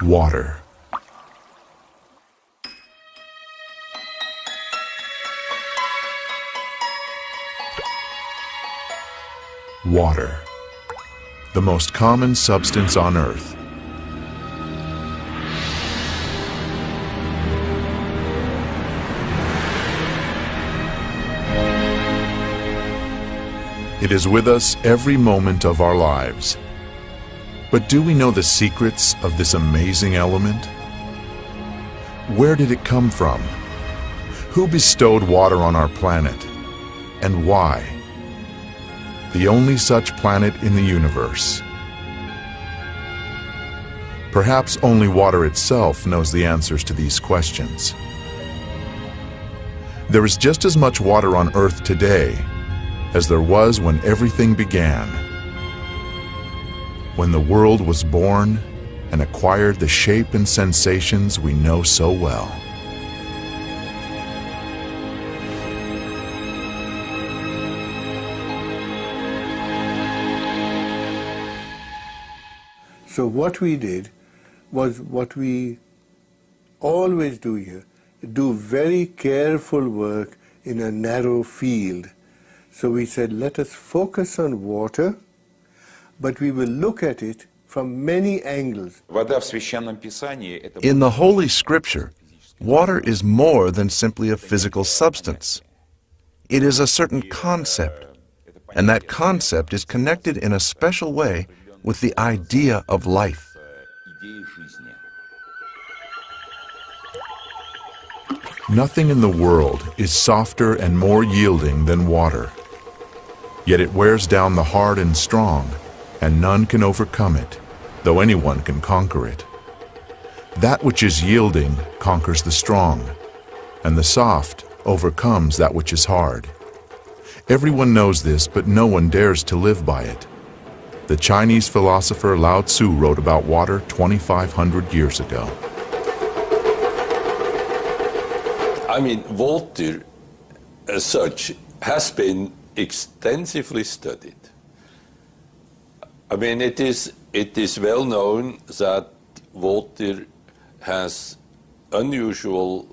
Water. Water, the most common substance on Earth. It is with us every moment of our lives. But do we know the secrets of this amazing element? Where did it come from? Who bestowed water on our planet? And why? The only such planet in the universe. Perhaps only water itself knows the answers to these questions. There is just as much water on Earth today as there was when everything began. When the world was born and acquired the shape and sensations we know so well. So what we did was what we always do here, do very careful work in a narrow field. So we said, let us focus on water, but we will look at it from many angles. In the Holy Scripture, water is more than simply a physical substance. It is a certain concept, and that concept is connected in a special way with the idea of life. Nothing in the world is softer and more yielding than water. Yet it wears down the hard and strong, and none can overcome it, though anyone can conquer it. That which is yielding conquers the strong, and the soft overcomes that which is hard. Everyone knows this, but no one dares to live by it. The Chinese philosopher Lao Tzu wrote about water 2,500 years ago. I mean, water as such has been extensively studied. I mean, it is well known that water has unusual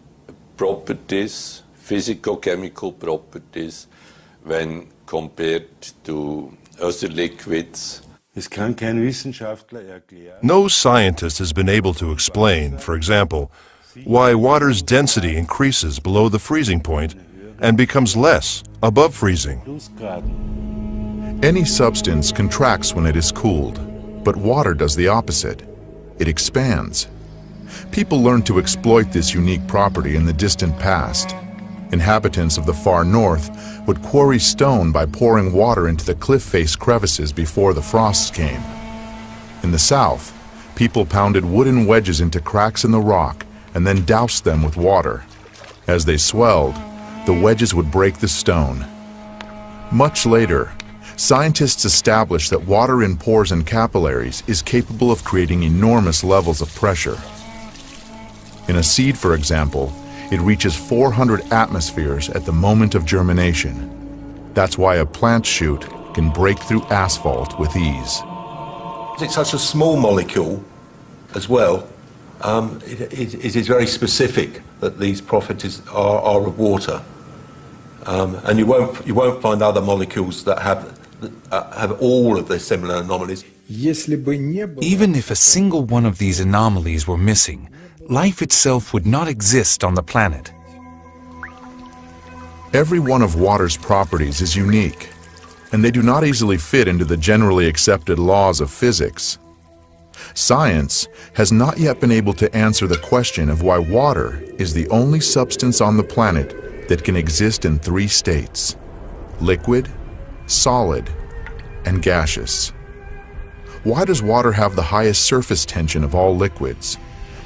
properties, physico-chemical properties, when compared to other liquids. No scientist has been able to explain, for example, why water's density increases below the freezing point and becomes less above freezing. Any substance contracts when it is cooled, but water does the opposite. It expands. People learned to exploit this unique property in the distant past. Inhabitants of the far north would quarry stone by pouring water into the cliff face crevices before the frosts came. In the south, people pounded wooden wedges into cracks in the rock and then doused them with water. As they swelled, the wedges would break the stone. Much later, scientists established that water in pores and capillaries is capable of creating enormous levels of pressure. In a seed, for example, it reaches 400 atmospheres at the moment of germination. That's why a plant shoot can break through asphalt with ease. It's such a small molecule as well. It is very specific that these properties are of water, and you won't find other molecules that have all of the similar anomalies. Even if a single one of these anomalies were missing, life itself would not exist on the planet. Every one of water's properties is unique, and they do not easily fit into the generally accepted laws of physics. Science has not yet been able to answer the question of why water is the only substance on the planet that can exist in 3 states: liquid, solid, and gaseous. Why does water have the highest surface tension of all liquids?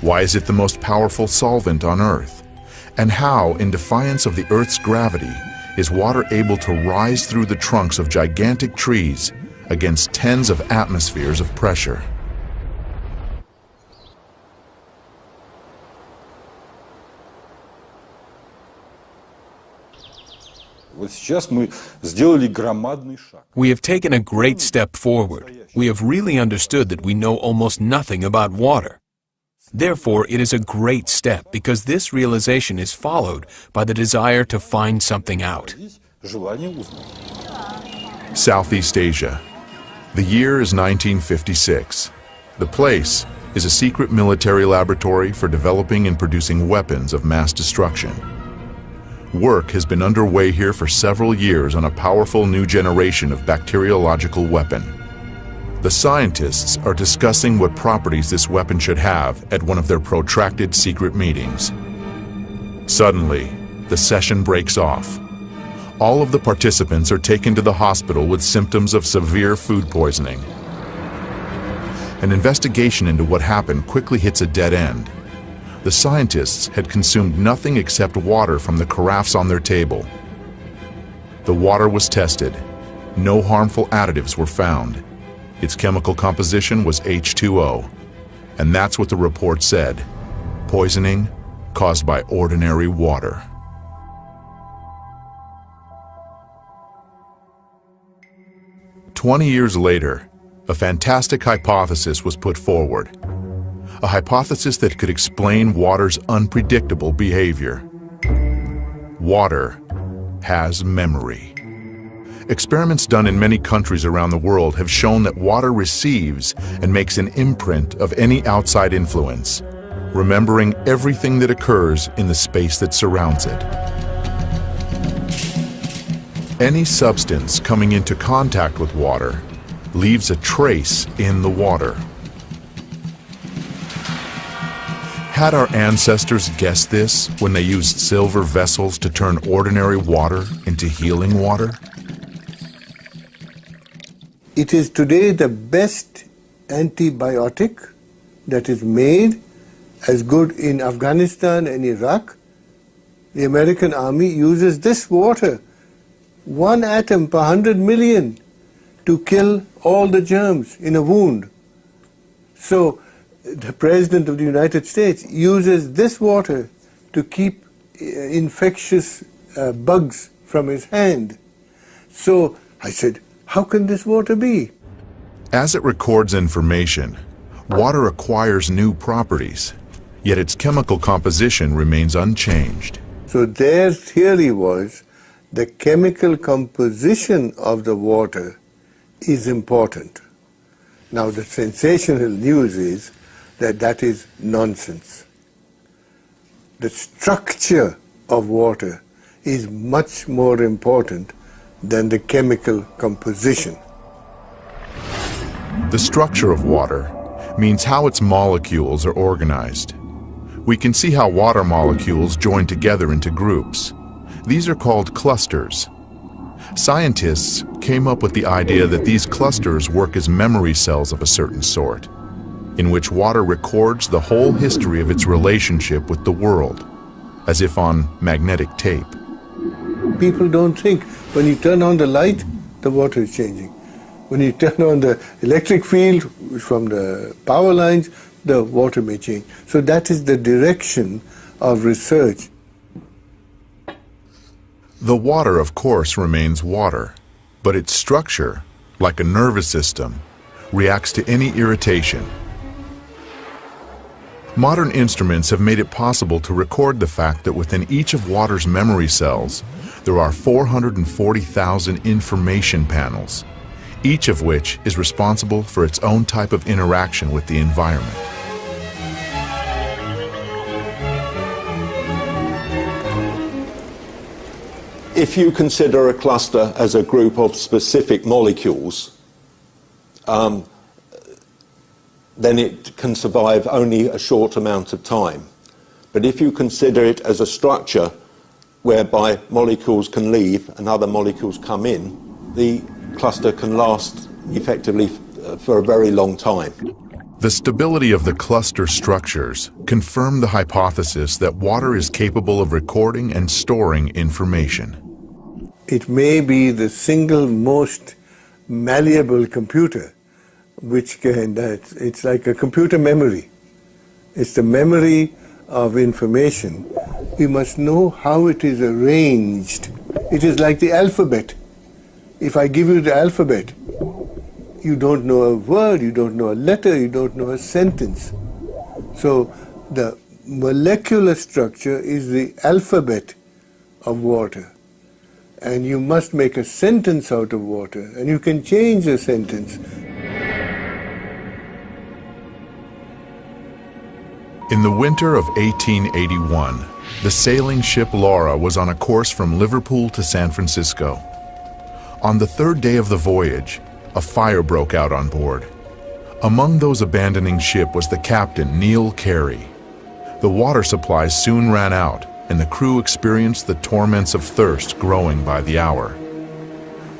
Why is it the most powerful solvent on Earth? And how, in defiance of the Earth's gravity, is water able to rise through the trunks of gigantic trees against tens of atmospheres of pressure? We have taken a great step forward. We have really understood that we know almost nothing about water. Therefore, it is a great step because this realization is followed by the desire to find something out. Southeast Asia. The year is 1956. The place is a secret military laboratory for developing and producing weapons of mass destruction. Work has been underway here for several years on a powerful new generation of bacteriological weapon. The scientists are discussing what properties this weapon should have at one of their protracted secret meetings. Suddenly, the session breaks off. All of the participants are taken to the hospital with symptoms of severe food poisoning. An investigation into what happened quickly hits a dead end. The scientists had consumed nothing except water from the carafes on their table. The water was tested. No harmful additives were found. Its chemical composition was H2O. And that's what the report said: poisoning caused by ordinary water. "20 years later, a fantastic hypothesis was put forward. A hypothesis that could explain water's unpredictable behavior. Water has memory. Experiments done in many countries around the world have shown that water receives and makes an imprint of any outside influence, remembering everything that occurs in the space that surrounds it. Any substance coming into contact with water leaves a trace in the water. Had our ancestors guessed this when they used silver vessels to turn ordinary water into healing water? It is today the best antibiotic that is made, as good in Afghanistan and Iraq. The American army uses this water, 1 atom per 100 million, to kill all the germs in a wound. So the President of the United States uses this water to keep infectious bugs from his hand. So I said, how can this water be? As it records information, water acquires new properties, yet its chemical composition remains unchanged. So their theory was the chemical composition of the water is important. Now the sensational news is that that is nonsense. The structure of water is much more important than the chemical composition. The structure of water means how its molecules are organized. We can see how water molecules join together into groups. These are called clusters. Scientists came up with the idea that these clusters work as memory cells of a certain sort, in which water records the whole history of its relationship with the world, as if on magnetic tape. People don't think when you turn on the light, the water is changing. When you turn on the electric field from the power lines, the water may change. So that is the direction of research. The water, of course, remains water, but its structure, like a nervous system, reacts to any irritation. Modern instruments have made it possible to record the fact that within each of water's memory cells, there are 440,000 information panels, each of which is responsible for its own type of interaction with the environment. If you consider a cluster as a group of specific molecules, then it can survive only a short amount of time. But if you consider it as a structure whereby molecules can leave and other molecules come in, the cluster can last effectively for a very long time. The stability of the cluster structures confirm the hypothesis that water is capable of recording and storing information. It may be the single most malleable computer, which can, it's like a computer memory. It's the memory of information. We must know how it is arranged. It is like the alphabet. If I give you the alphabet, you don't know a word, you don't know a letter, you don't know a sentence. So the molecular structure is the alphabet of water. And you must make a sentence out of water, and you can change the sentence. In the winter of 1881, the sailing ship Laura was on a course from Liverpool to San Francisco. On the third day of the voyage, a fire broke out on board. Among those abandoning ship was the captain, Neil Carey. The water supplies soon ran out, and the crew experienced the torments of thirst growing by the hour.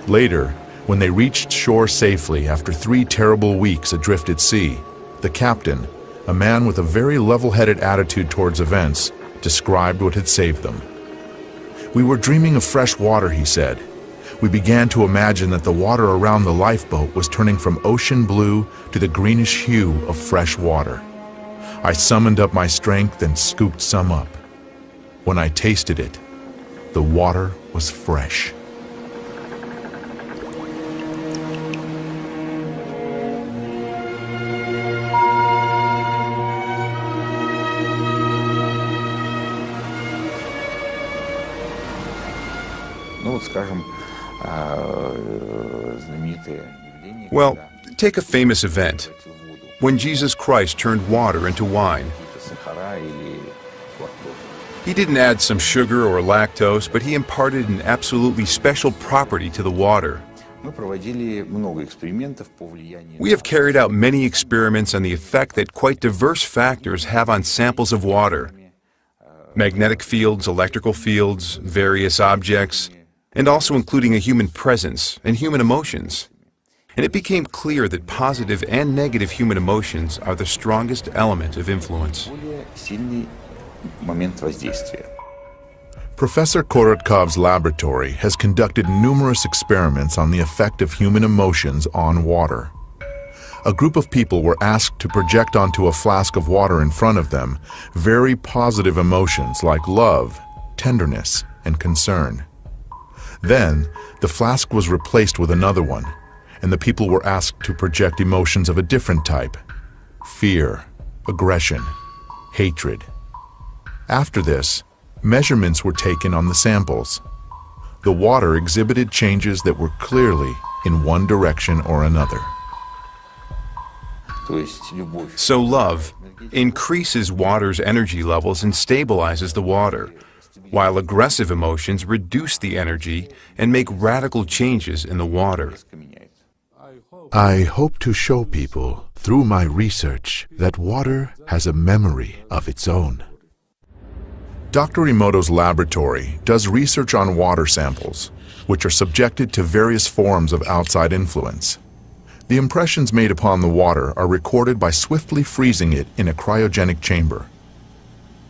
Later, when they reached shore safely after 3 terrible weeks adrift at sea, the captain, a man with a very level-headed attitude towards events, described what had saved them. "We were dreaming of fresh water," he said. "We began to imagine that the water around the lifeboat was turning from ocean blue to the greenish hue of fresh water. I summoned up my strength and scooped some up. When I tasted it, the water was fresh." Well, take a famous event. When Jesus Christ turned water into wine. He didn't add some sugar or lactose, but he imparted an absolutely special property to the water. We have carried out many experiments on the effect that quite diverse factors have on samples of water. Magnetic fields, electrical fields, various objects, and also including a human presence and human emotions. And it became clear that positive and negative human emotions are the strongest element of influence. Professor Korotkov's laboratory has conducted numerous experiments on the effect of human emotions on water. A group of people were asked to project onto a flask of water in front of them very positive emotions like love, tenderness, and concern. Then, the flask was replaced with another one, and the people were asked to project emotions of a different type: fear, aggression, hatred. After this, measurements were taken on the samples. The water exhibited changes that were clearly in one direction or another. So love increases water's energy levels and stabilizes the water, while aggressive emotions reduce the energy and make radical changes in the water. I hope to show people through my research that water has a memory of its own. Dr. Emoto's laboratory does research on water samples, which are subjected to various forms of outside influence. The impressions made upon the water are recorded by swiftly freezing it in a cryogenic chamber.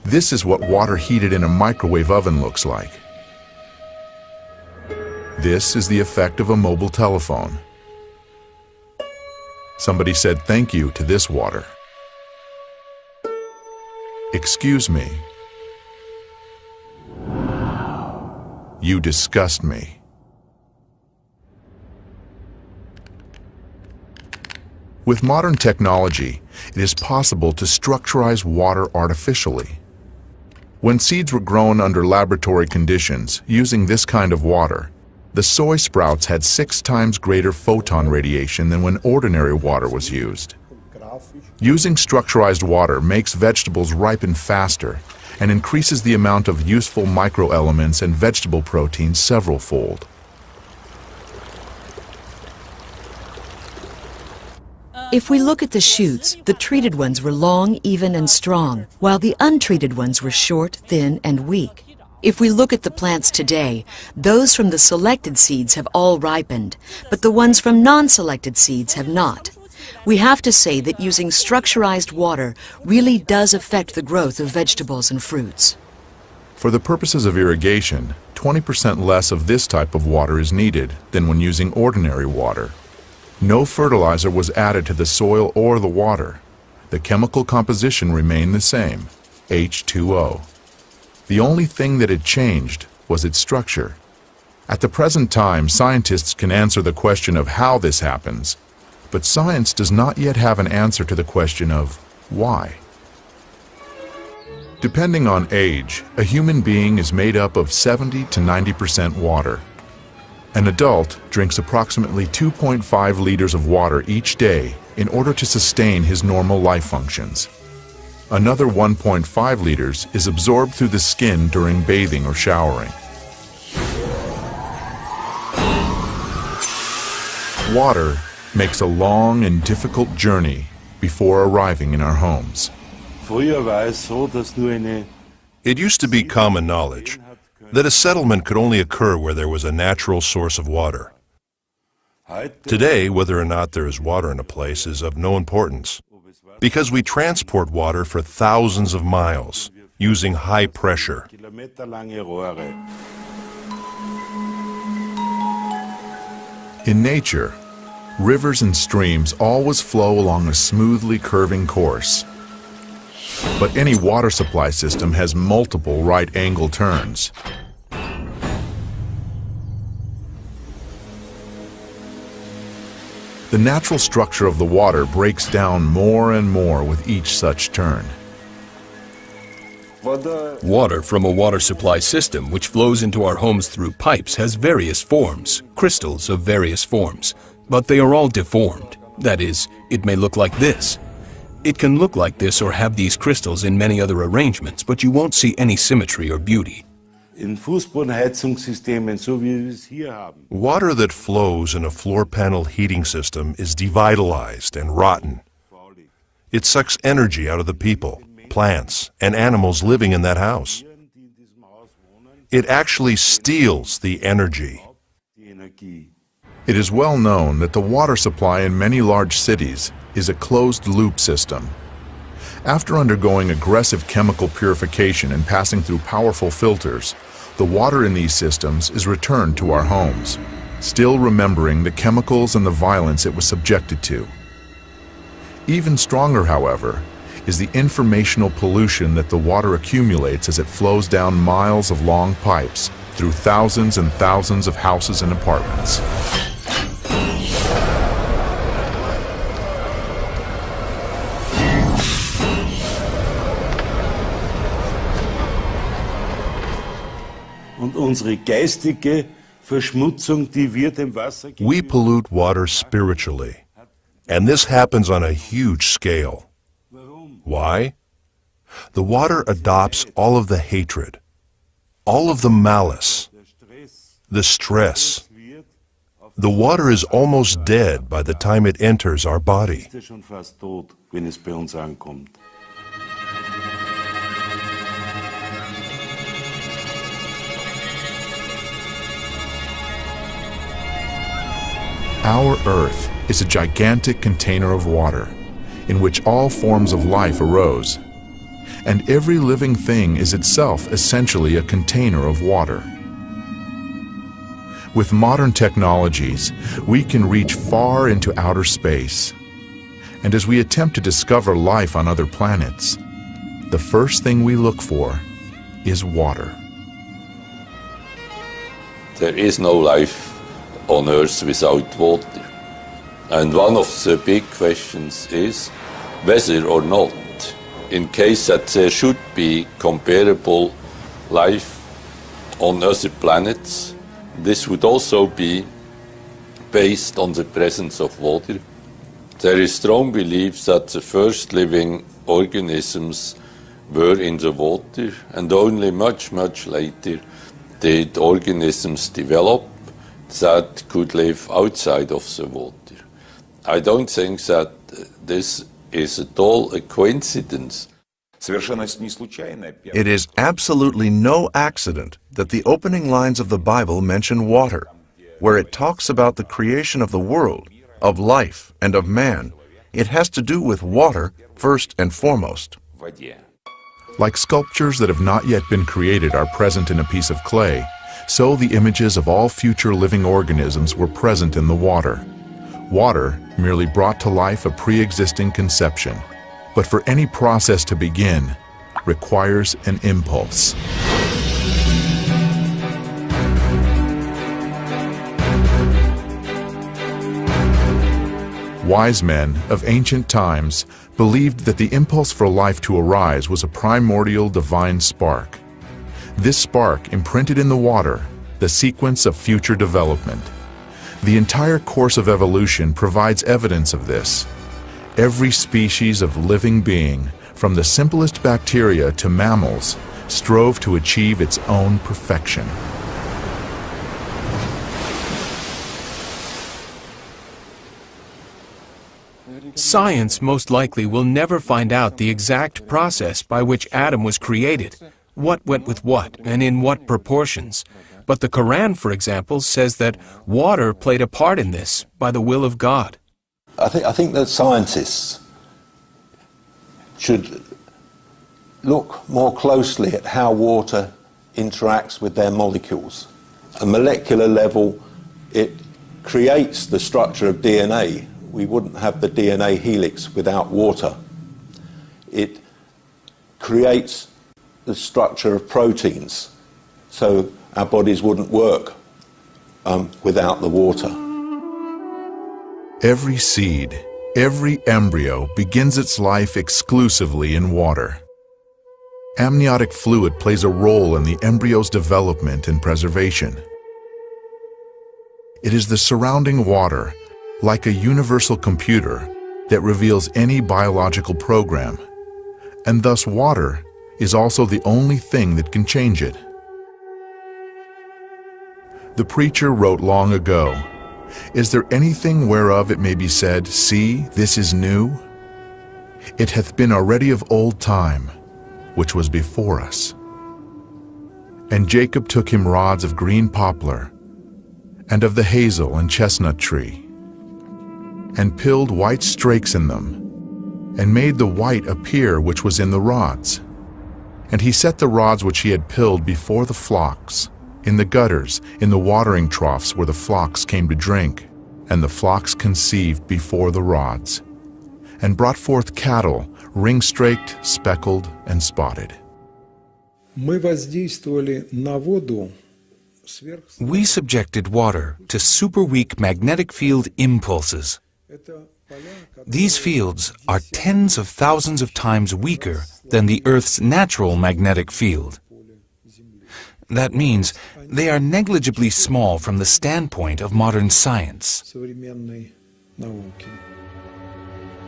This is what water heated in a microwave oven looks like. This is the effect of a mobile telephone. Somebody said thank you to this water. Excuse me. You disgust me. With modern technology, it is possible to structurize water artificially. When seeds were grown under laboratory conditions using this kind of water, the soy sprouts had 6 times greater photon radiation than when ordinary water was used. Using structurized water makes vegetables ripen faster and increases the amount of useful microelements and vegetable proteins several-fold. If we look at the shoots, the treated ones were long, even, and strong, while the untreated ones were short, thin, and weak. If we look at the plants today, those from the selected seeds have all ripened, but the ones from non-selected seeds have not. We have to say that using structurized water really does affect the growth of vegetables and fruits. For the purposes of irrigation, 20% less of this type of water is needed than when using ordinary water. No fertilizer was added to the soil or the water. The chemical composition remained the same, H2O. The only thing that had changed was its structure. At the present time, scientists can answer the question of how this happens, but science does not yet have an answer to the question of why. Depending on age, a human being is made up of 70 to 90% water. An adult drinks approximately 2.5 liters of water each day in order to sustain his normal life functions. Another 1.5 liters is absorbed through the skin during bathing or showering. Water makes a long and difficult journey before arriving in our homes. It used to be common knowledge that a settlement could only occur where there was a natural source of water. Today, whether or not there is water in a place is of no importance, because we transport water for thousands of miles using high pressure. In nature, rivers and streams always flow along a smoothly curving course. But any water supply system has multiple right-angle turns. The natural structure of the water breaks down more and more with each such turn. Water from a water supply system which flows into our homes through pipes has various forms, crystals of various forms, but they are all deformed. That is, it may look like this. It can look like this or have these crystals in many other arrangements, but you won't see any symmetry or beauty. Water that flows in a floor panel heating system is devitalized and rotten. It sucks energy out of the people, plants, and animals living in that house. It actually steals the energy. It is well known that the water supply in many large cities is a closed-loop system. After undergoing aggressive chemical purification and passing through powerful filters, the water in these systems is returned to our homes, still remembering the chemicals and the violence it was subjected to. Even stronger, however, is the informational pollution that the water accumulates as it flows down miles of long pipes through thousands and thousands of houses and apartments. We pollute water spiritually, and this happens on a huge scale. Why? The water adopts all of the hatred, all of the malice, the stress. The water is almost dead by the time it enters our body. Our Earth is a gigantic container of water, in which all forms of life arose, and every living thing is itself essentially a container of water. With modern technologies, we can reach far into outer space, and as we attempt to discover life on other planets, the first thing we look for is water. There is no life on Earth without water. And one of the big questions is whether or not, in case that there should be comparable life on other planets, this would also be based on the presence of water. There is strong belief that the first living organisms were in the water, and only much, much later did organisms develop that could live outside of the water. I don't think that this is at all a coincidence. It is absolutely no accident that the opening lines of the Bible mention water, where it talks about the creation of the world, of life, and of man. It has to do with water first and foremost. Like sculptures that have not yet been created are present in a piece of clay, so the images of all future living organisms were present in the water. Water merely brought to life a pre-existing conception, but for any process to begin, requires an impulse. Wise men of ancient times believed that the impulse for life to arise was a primordial divine spark. This spark imprinted in the water the sequence of future development. The entire course of evolution provides evidence of this. Every species of living being, from the simplest bacteria to mammals, strove to achieve its own perfection. Science most likely will never find out the exact process by which Adam was created, what went with what, and in what proportions. But the Quran, for example, says that water played a part in this by the will of God. I think that scientists should look more closely at how water interacts with their molecules. At a molecular level, it creates the structure of DNA. We wouldn't have the DNA helix without water. It creates the structure of proteins, so our bodies wouldn't work without the water. Every seed, every embryo begins its life exclusively in water. Amniotic fluid plays a role in the embryo's development and preservation. It is the surrounding water, like a universal computer, that reveals any biological program, and thus water is also the only thing that can change it. The preacher wrote long ago, "Is there anything whereof it may be said, See, this is new? It hath been already of old time, which was before us. And Jacob took him rods of green poplar, and of the hazel and chestnut tree, and pilled white strakes in them, and made the white appear which was in the rods. And he set the rods which he had pilled before the flocks, in the gutters, in the watering troughs where the flocks came to drink, and the flocks conceived before the rods, and brought forth cattle, ring-straked, speckled, and spotted." We subjected water to super-weak magnetic field impulses. These fields are tens of thousands of times weaker than the Earth's natural magnetic field. That means they are negligibly small from the standpoint of modern science.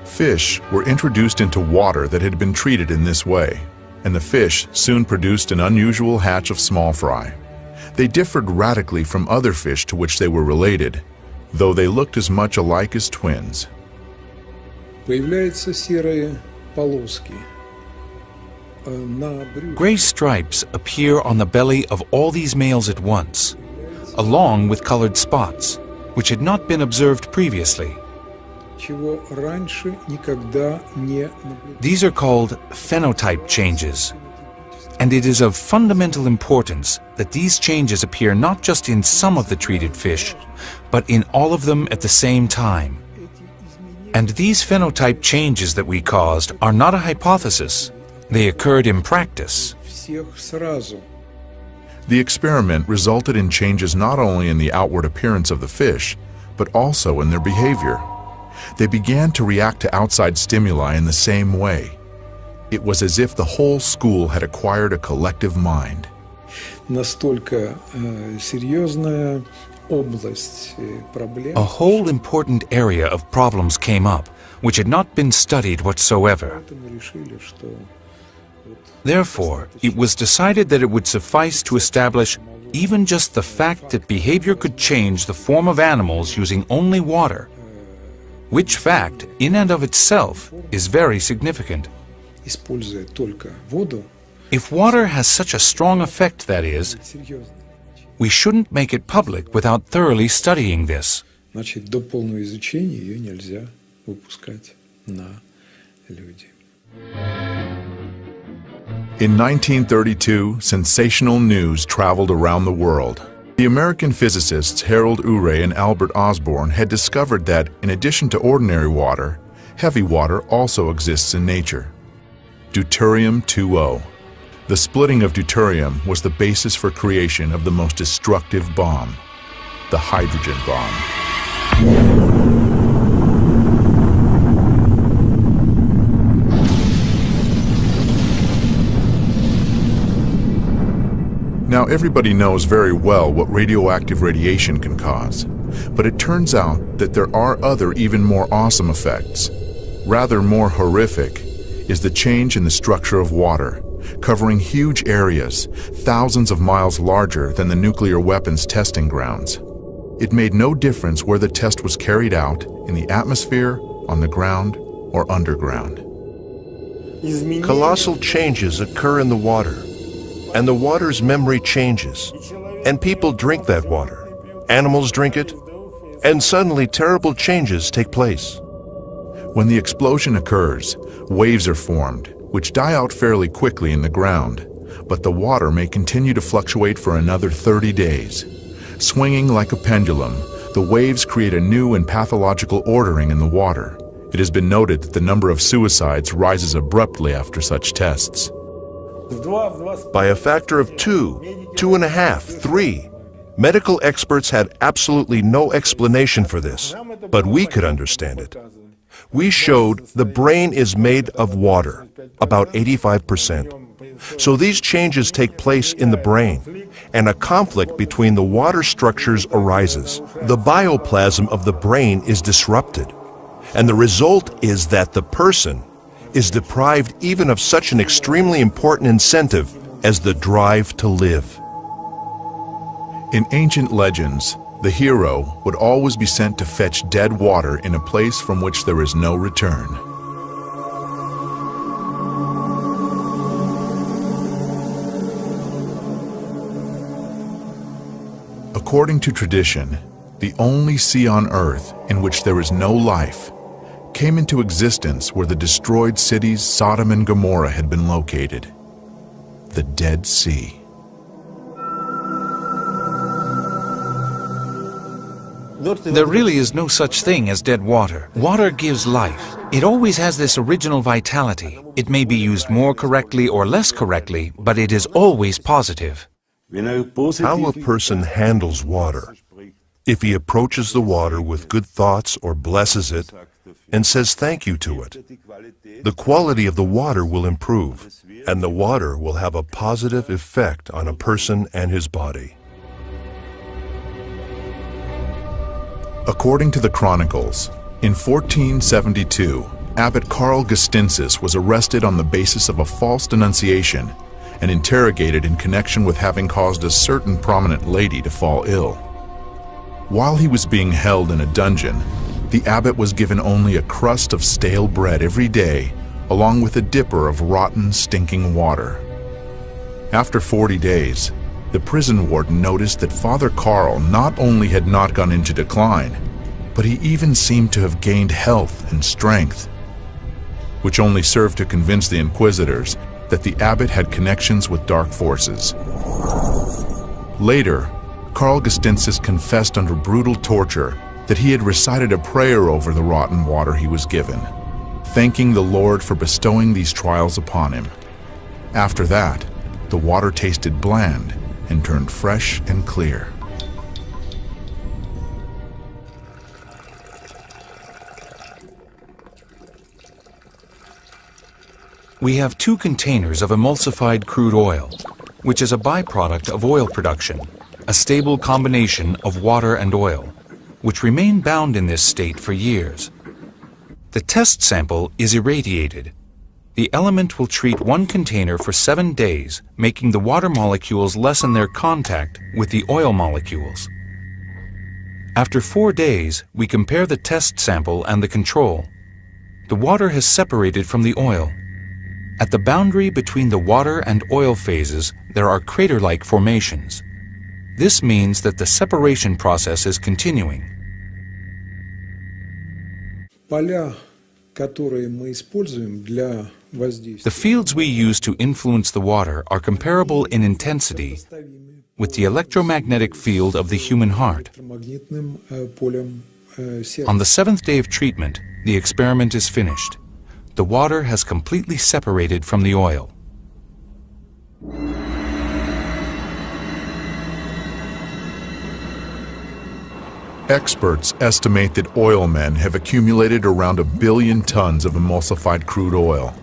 Fish were introduced into water that had been treated in this way, and the fish soon produced an unusual hatch of small fry. They differed radically from other fish to which they were related, though they looked as much alike as twins. Gray stripes appear on the belly of all these males at once, along with colored spots, which had not been observed previously. These are called phenotype changes, and it is of fundamental importance that these changes appear not just in some of the treated fish, but in all of them at the same time. And these phenotype changes that we caused are not a hypothesis. They occurred in practice. The experiment resulted in changes not only in the outward appearance of the fish, but also in their behavior. They began to react to outside stimuli in the same way. It was as if the whole school had acquired a collective mind. A whole important area of problems came up, which had not been studied whatsoever. Therefore, it was decided that it would suffice to establish even just the fact that behavior could change the form of animals using only water, which fact, in and of itself, is very significant. If water has such a strong effect, that is, we shouldn't make it public without thoroughly studying this. In 1932, sensational news traveled around the world. The American physicists Harold Urey and Albert Osborne had discovered that, in addition to ordinary water, heavy water also exists in nature. Deuterium-2O. The splitting of deuterium was the basis for creation of the most destructive bomb, the hydrogen bomb. Now, everybody knows very well what radioactive radiation can cause, but it turns out that there are other even more awesome effects. Rather more horrific is the change in the structure of water, covering huge areas, thousands of miles larger than the nuclear weapons testing grounds. It made no difference where the test was carried out, in the atmosphere, on the ground, or underground. Colossal changes occur in the water, and the water's memory changes, and people drink that water. Animals drink it, and suddenly terrible changes take place. When the explosion occurs, waves are formed, which die out fairly quickly in the ground, but the water may continue to fluctuate for another 30 days. Swinging like a pendulum, the waves create a new and pathological ordering in the water. It has been noted that the number of suicides rises abruptly after such tests. By a factor of 2, 2.5, 3. Medical experts had absolutely no explanation for this, but we could understand it. We showed the brain is made of water, about 85%. So these changes take place in the brain, and a conflict between the water structures arises. The bioplasm of the brain is disrupted, and the result is that the person is deprived even of such an extremely important incentive as the drive to live. In ancient legends, the hero would always be sent to fetch dead water in a place from which there is no return. According to tradition, the only sea on earth in which there is no life came into existence where the destroyed cities Sodom and Gomorrah had been located: the Dead Sea. There really is no such thing as dead water. Water gives life. It always has this original vitality. It may be used more correctly or less correctly, but it is always positive. How a person handles water, if he approaches the water with good thoughts or blesses it and says thank you to it, the quality of the water will improve, and the water will have a positive effect on a person and his body. According to the Chronicles, in 1472, Abbot Karl Gestinsis was arrested on the basis of a false denunciation and interrogated in connection with having caused a certain prominent lady to fall ill. While he was being held in a dungeon, the abbot was given only a crust of stale bread every day, along with a dipper of rotten, stinking water. After 40 days, the prison warden noticed that Father Karl not only had not gone into decline, but he even seemed to have gained health and strength, which only served to convince the inquisitors that the abbot had connections with dark forces. Later, Karl Gestinsis confessed under brutal torture that he had recited a prayer over the rotten water he was given, thanking the Lord for bestowing these trials upon him. After that, the water tasted bland and turned fresh and clear. We have 2 containers of emulsified crude oil, which is a byproduct of oil production, a stable combination of water and oil, which remain bound in this state for years. The test sample is irradiated. The element will treat 1 container for 7 days, making the water molecules lessen their contact with the oil molecules. After 4 days, we compare the test sample and the control. The water has separated from the oil. At the boundary between the water and oil phases, there are crater-like formations. This means that the separation process is continuing. The fields we use to influence the water are comparable in intensity with the electromagnetic field of the human heart. On the 7th day of treatment, the experiment is finished. The water has completely separated from the oil. Experts estimate that oil men have accumulated around 1 billion tons of emulsified crude oil.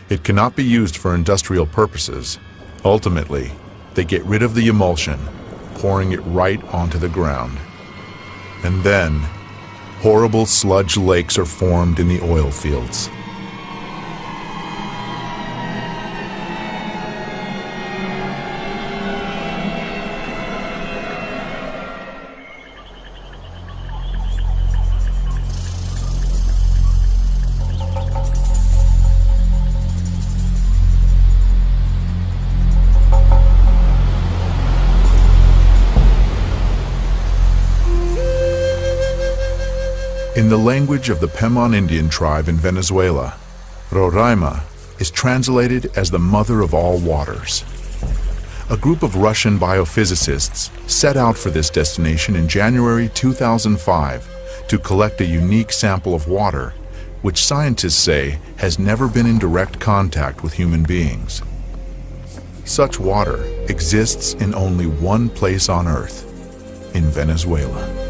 It cannot be used for industrial purposes. Ultimately, They get rid of the emulsion, pouring it right onto the ground. And then, horrible sludge lakes are formed in the oil fields. In the language of the Pemon Indian tribe in Venezuela, Roraima is translated as the mother of all waters. A group of Russian biophysicists set out for this destination in January 2005 to collect a unique sample of water, which scientists say has never been in direct contact with human beings. Such water exists in only one place on Earth, in Venezuela.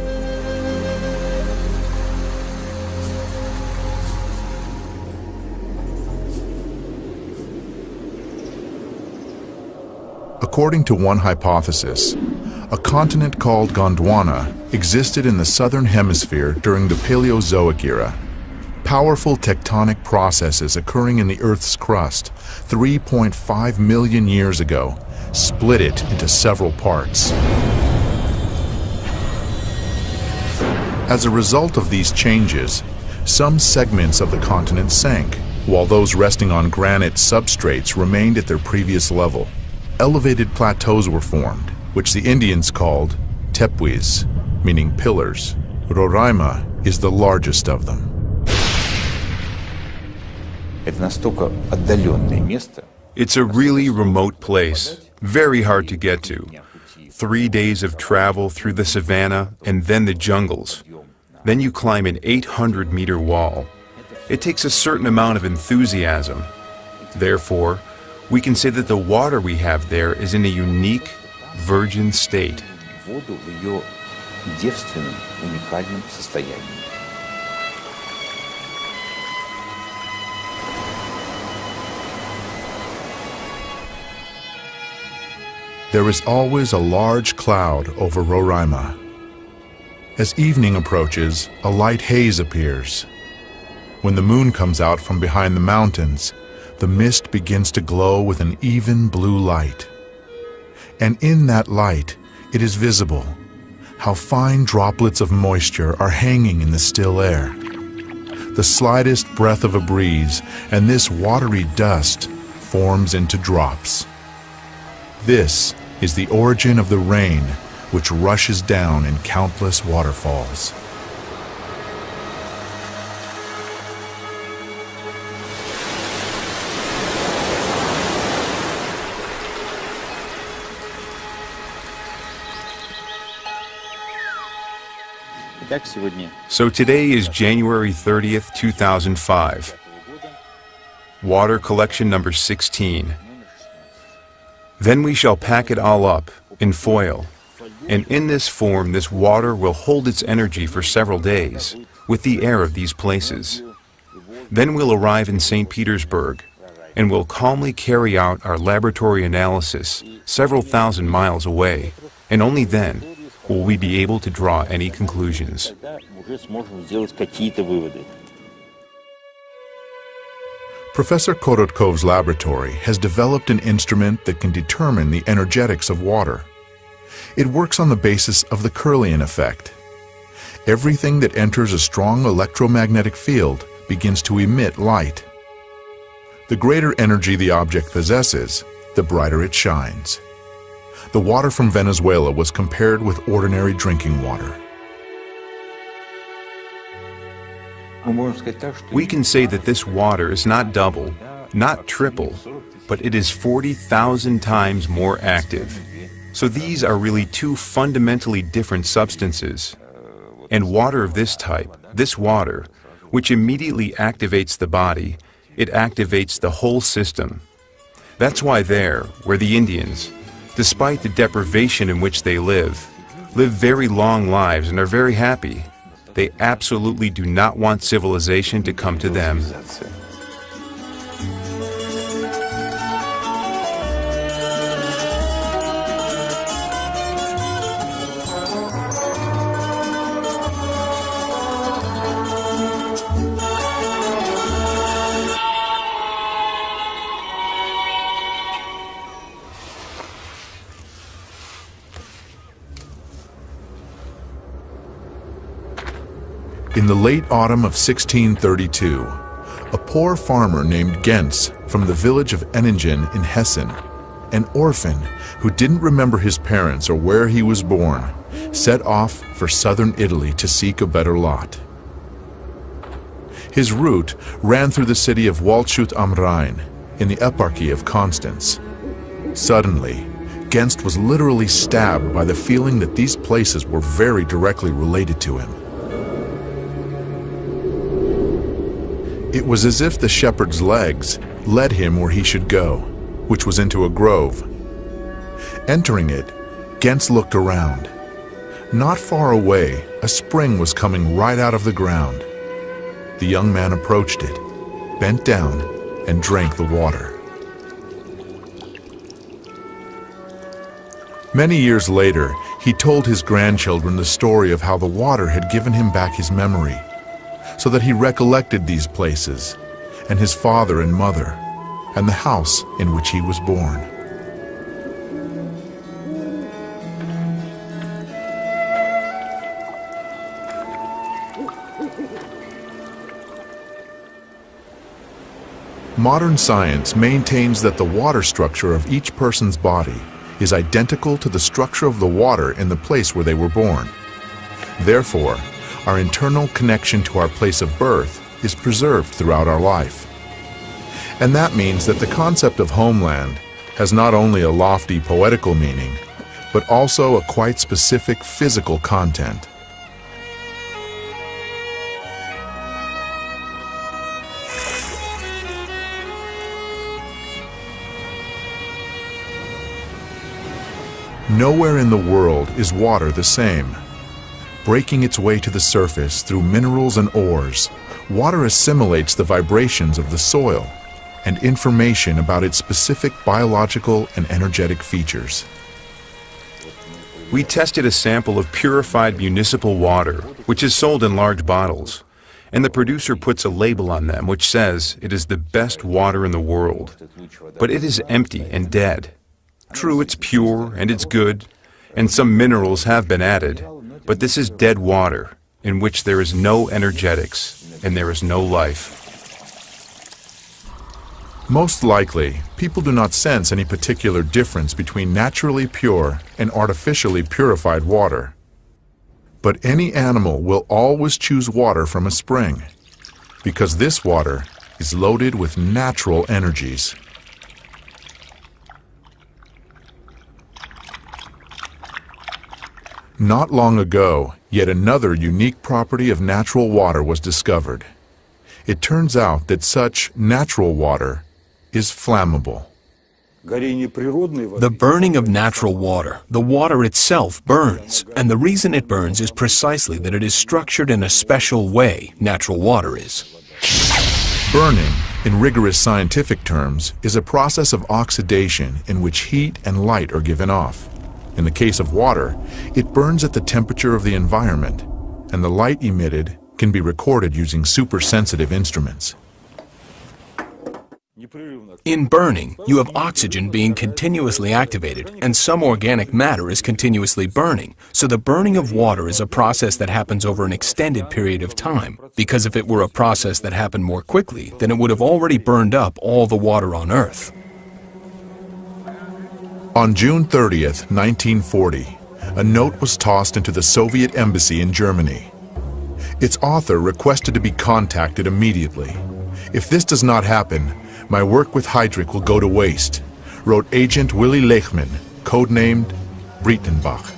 According to one hypothesis, a continent called Gondwana existed in the southern hemisphere during the Paleozoic era. Powerful tectonic processes occurring in the Earth's crust 3.5 million years ago split it into several parts. As a result of these changes, some segments of the continent sank, while those resting on granite substrates remained at their previous level. Elevated plateaus were formed, which the Indians called tepuis, meaning pillars. Roraima is the largest of them. It's a really remote place, very hard to get to. 3 days of travel through the savannah and then the jungles. Then you climb an 800-meter wall. It takes a certain amount of enthusiasm. Therefore, we can say that the water we have there is in a unique, virgin state. There is always a large cloud over Roraima. As evening approaches, a light haze appears. When the moon comes out from behind the mountains, the mist begins to glow with an even blue light. And in that light, it is visible how fine droplets of moisture are hanging in the still air. The slightest breath of a breeze, and this watery dust forms into drops. This is the origin of the rain, which rushes down in countless waterfalls. So today is January 30th, 2005. Water collection number 16. Then we shall pack it all up in foil, and in this form this water will hold its energy for several days with the air of these places. Then we'll arrive in St. Petersburg, and we'll calmly carry out our laboratory analysis several thousand miles away, and only then will we be able to draw any conclusions. Professor Korotkov's laboratory has developed an instrument that can determine the energetics of water. It works on the basis of the Kirlian effect. Everything that enters a strong electromagnetic field begins to emit light. The greater energy the object possesses, the brighter it shines. The water from Venezuela was compared with ordinary drinking water. We can say that this water is not double, not triple, but it is 40,000 times more active. So these are really two fundamentally different substances. And water of this type, this water, which immediately activates the body, it activates the whole system. That's why there, where the Indians, despite the deprivation in which they live very long lives and are very happy. They absolutely do not want civilization to come to them. In the late autumn of 1632, a poor farmer named Gens from the village of Enningen in Hessen, an orphan who didn't remember his parents or where he was born, set off for southern Italy to seek a better lot. His route ran through the city of Waldshut am Rhein in the eparchy of Constance. Suddenly, Gens was literally stabbed by the feeling that these places were very directly related to him. It was as if the shepherd's legs led him where he should go, which was into a grove. Entering it, Gens looked around. Not far away, a spring was coming right out of the ground. The young man approached it, bent down, and drank the water. Many years later, he told his grandchildren the story of how the water had given him back his memory, so that he recollected these places, and his father and mother, and the house in which he was born. Modern science maintains that the water structure of each person's body is identical to the structure of the water in the place where they were born. Therefore, our internal connection to our place of birth is preserved throughout our life. And that means that the concept of homeland has not only a lofty poetical meaning, but also a quite specific physical content. Nowhere in the world is water the same. Breaking its way to the surface through minerals and ores, water assimilates the vibrations of the soil and information about its specific biological and energetic features. We tested a sample of purified municipal water, which is sold in large bottles, and the producer puts a label on them which says it is the best water in the world, but it is empty and dead. True, it's pure and it's good, and some minerals have been added, but this is dead water in which there is no energetics and there is no life. Most likely, people do not sense any particular difference between naturally pure and artificially purified water. But any animal will always choose water from a spring, because this water is loaded with natural energies. Not long ago, yet another unique property of natural water was discovered. It turns out that such natural water is flammable. The burning of natural water, the water itself burns, and the reason it burns is precisely that it is structured in a special way, natural water is. Burning, in rigorous scientific terms, is a process of oxidation in which heat and light are given off. In the case of water, it burns at the temperature of the environment, and the light emitted can be recorded using super-sensitive instruments. In burning, you have oxygen being continuously activated, and some organic matter is continuously burning. So the burning of water is a process that happens over an extended period of time, because if it were a process that happened more quickly, then it would have already burned up all the water on Earth. On June 30th, 1940, a note was tossed into the Soviet embassy in Germany. Its author requested to be contacted immediately. If this does not happen, my work with Heydrich will go to waste, wrote agent Willy Lechman, codenamed Breitenbach.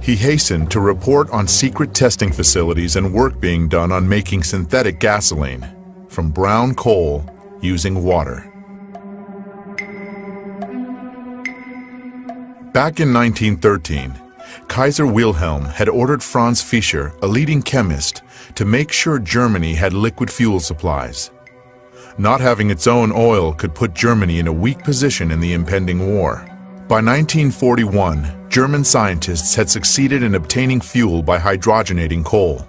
He hastened to report on secret testing facilities and work being done on making synthetic gasoline from brown coal using water. Back in 1913, Kaiser Wilhelm had ordered Franz Fischer, a leading chemist, to make sure Germany had liquid fuel supplies. Not having its own oil could put Germany in a weak position in the impending war. By 1941, German scientists had succeeded in obtaining fuel by hydrogenating coal.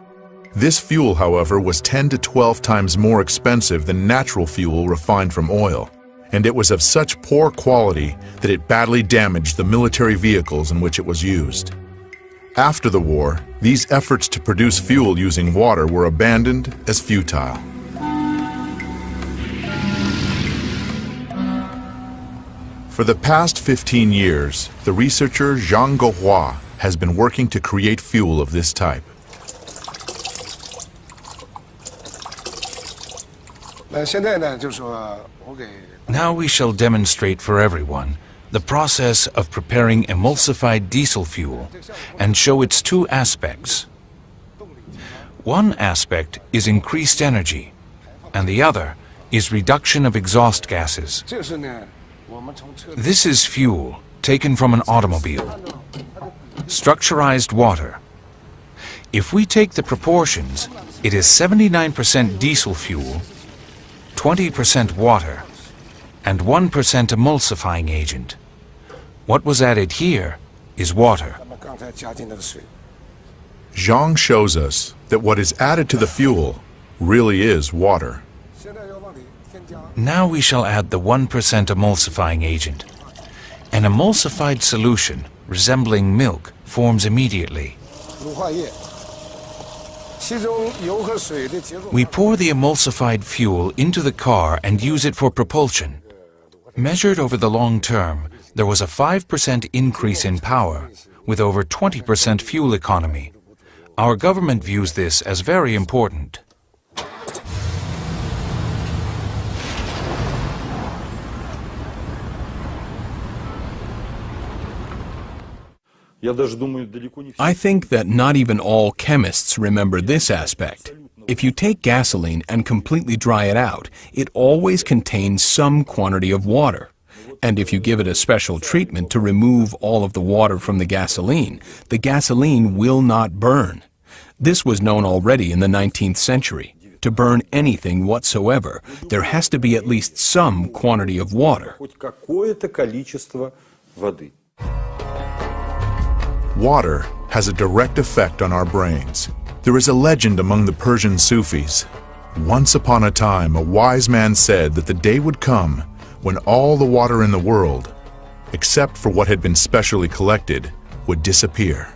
This fuel, however, was 10 to 12 times more expensive than natural fuel refined from oil, and it was of such poor quality that it badly damaged the military vehicles in which it was used. After the war, these efforts to produce fuel using water were abandoned as futile. For the past 15 years, the researcher Zhang Guohua has been working to create fuel of this type. Now we shall demonstrate for everyone the process of preparing emulsified diesel fuel and show its two aspects. One aspect is increased energy, and the other is reduction of exhaust gases. This is fuel taken from an automobile. Structurized water. If we take the proportions, it is 79% diesel fuel, 20% water, and 1% emulsifying agent. What was added here is water. Zhang shows us that what is added to the fuel really is water. Now we shall add the 1% emulsifying agent. An emulsified solution resembling milk forms immediately. We pour the emulsified fuel into the car and use it for propulsion. Measured over the long term, there was a 5% increase in power, with over 20% fuel economy. Our government views this as very important. I think that not even all chemists remember this aspect. If you take gasoline and completely dry it out, it always contains some quantity of water. And if you give it a special treatment to remove all of the water from the gasoline will not burn. This was known already in the 19th century. To burn anything whatsoever, there has to be at least some quantity of water. Water has a direct effect on our brains. There is a legend among the Persian Sufis. Once upon a time, a wise man said that the day would come when all the water in the world, except for what had been specially collected, would disappear.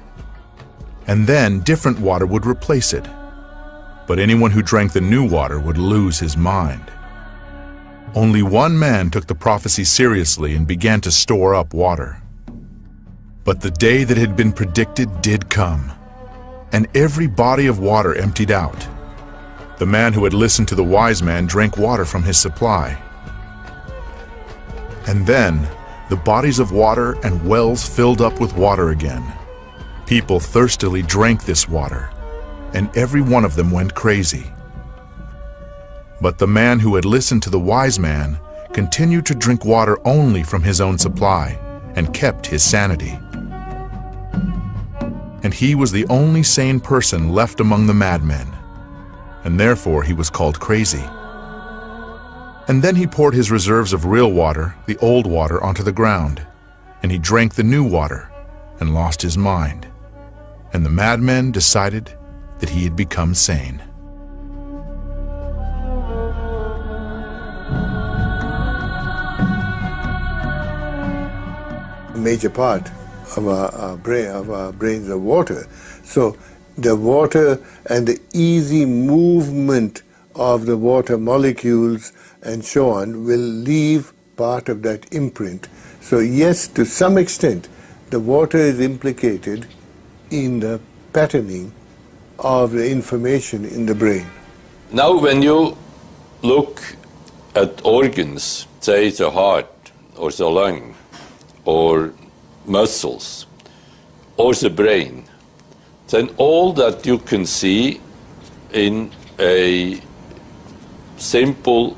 And then different water would replace it. But anyone who drank the new water would lose his mind. Only one man took the prophecy seriously and began to store up water. But the day that had been predicted did come, and every body of water emptied out. The man who had listened to the wise man drank water from his supply. And then the bodies of water and wells filled up with water again. People thirstily drank this water, and every one of them went crazy. But the man who had listened to the wise man continued to drink water only from his own supply and kept his sanity. And he was the only sane person left among the madmen, and therefore he was called crazy. And then he poured his reserves of real water, the old water, onto the ground, and he drank the new water and lost his mind. And the madmen decided that he had become sane. A major part of our brains are water. So the water and the easy movement of the water molecules and so on will leave part of that imprint. So yes, to some extent, the water is implicated in the patterning of the information in the brain. Now when you look at organs, say the heart or the lung or muscles or the brain, then all that you can see in a simple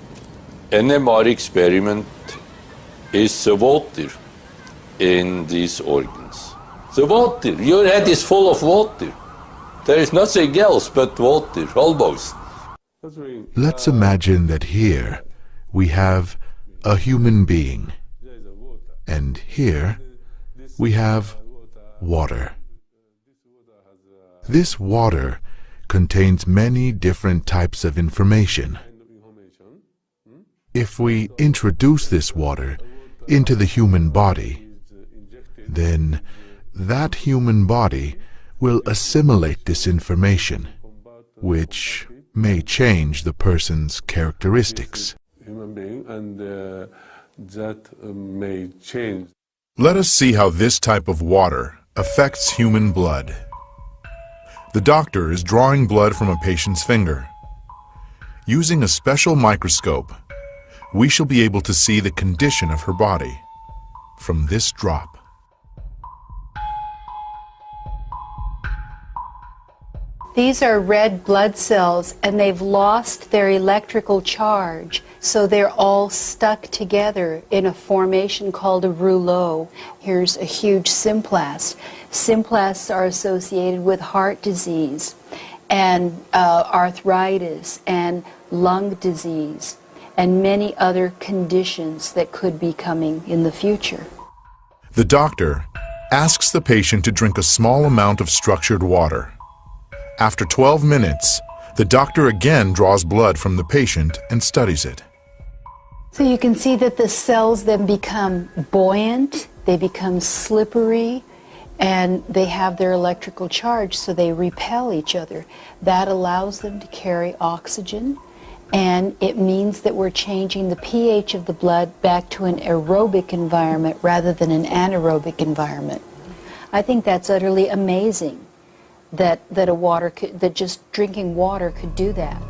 NMR experiment is the water in these organs. The water, your head is full of water. There is nothing else but water, almost. Let's imagine that here we have a human being, and here we have water. This water contains many different types of information. If we introduce this water into the human body, then that human body will assimilate this information, which may change the person's characteristics. Human being, and that may change. Let us see how this type of water affects human blood. The doctor is drawing blood from a patient's finger. Using a special microscope, we shall be able to see the condition of her body from this drop. These are red blood cells, and they've lost their electrical charge, so they're all stuck together in a formation called a rouleau. Here's a huge symplast. Symplasts are associated with heart disease and arthritis and lung disease and many other conditions that could be coming in the future. The doctor asks the patient to drink a small amount of structured water. After 12 minutes, the doctor again draws blood from the patient and studies it. So you can see that the cells then become buoyant, they become slippery, and they have their electrical charge, so they repel each other. That allows them to carry oxygen, and it means that we're changing the pH of the blood back to an aerobic environment rather than an anaerobic environment. I think that's utterly amazing that just drinking water could do that.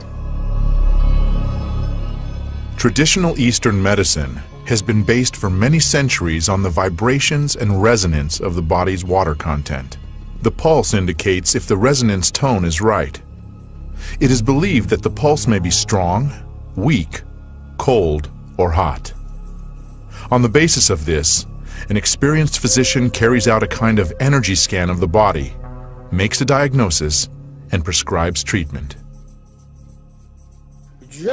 Traditional Eastern medicine has been based for many centuries on the vibrations and resonance of the body's water content. The pulse indicates if the resonance tone is right. It is believed that the pulse may be strong, weak, cold, or hot. On the basis of this, an experienced physician carries out a kind of energy scan of the body, makes a diagnosis, and prescribes treatment.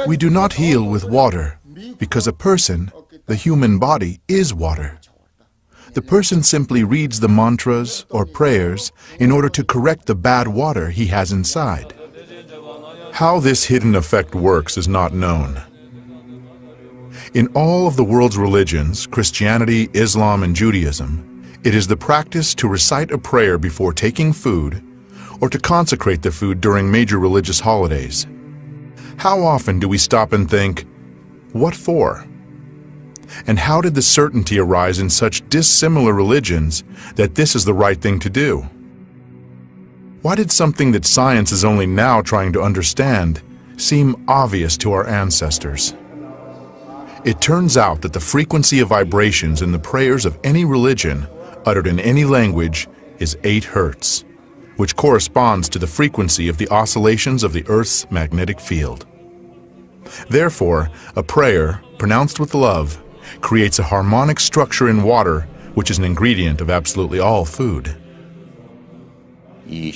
We do not heal with water because a person, the human body, is water. The person simply reads the mantras or prayers in order to correct the bad water he has inside. How this hidden effect works is not known. In all of the world's religions, Christianity, Islam, and Judaism, it is the practice to recite a prayer before taking food or to consecrate the food during major religious holidays. How often do we stop and think, what for? And how did the certainty arise in such dissimilar religions that this is the right thing to do? Why did something that science is only now trying to understand seem obvious to our ancestors? It turns out that the frequency of vibrations in the prayers of any religion uttered in any language is 8 Hertz, which corresponds to the frequency of the oscillations of the Earth's magnetic field. Therefore, a prayer, pronounced with love, creates a harmonic structure in water, which is an ingredient of absolutely all food. We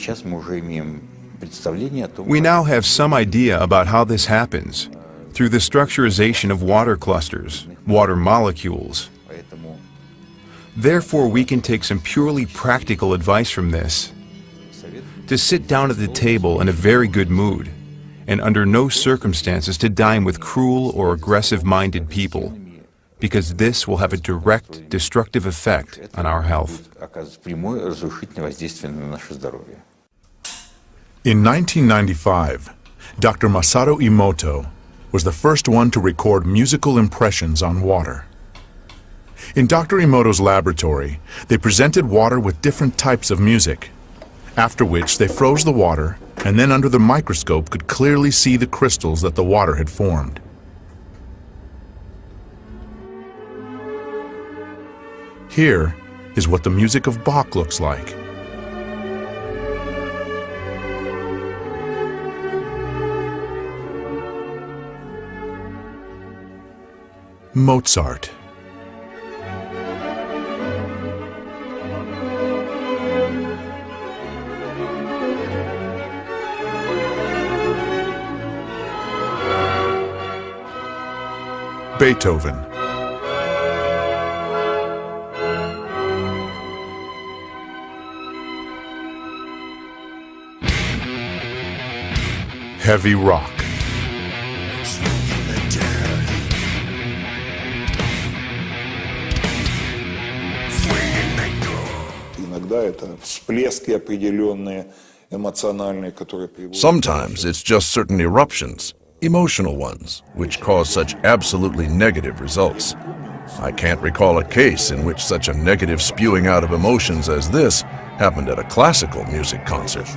now have some idea about how this happens through the structurization of water clusters, water molecules. Therefore, we can take some purely practical advice from this. To sit down at the table in a very good mood, and under no circumstances to dine with cruel or aggressive-minded people, because this will have a direct destructive effect on our health. In 1995, Dr. Masaru Emoto was the first one to record musical impressions on water. In Dr. Emoto's laboratory, they presented water with different types of music, after which they froze the water and then under the microscope could clearly see the crystals that the water had formed. Here is what the music of Bach looks like. Mozart. Beethoven. Heavy rock. Sometimes it's just certain eruptions, emotional ones, which cause such absolutely negative results. I can't recall a case in which such a negative spewing out of emotions as this happened at a classical music concert.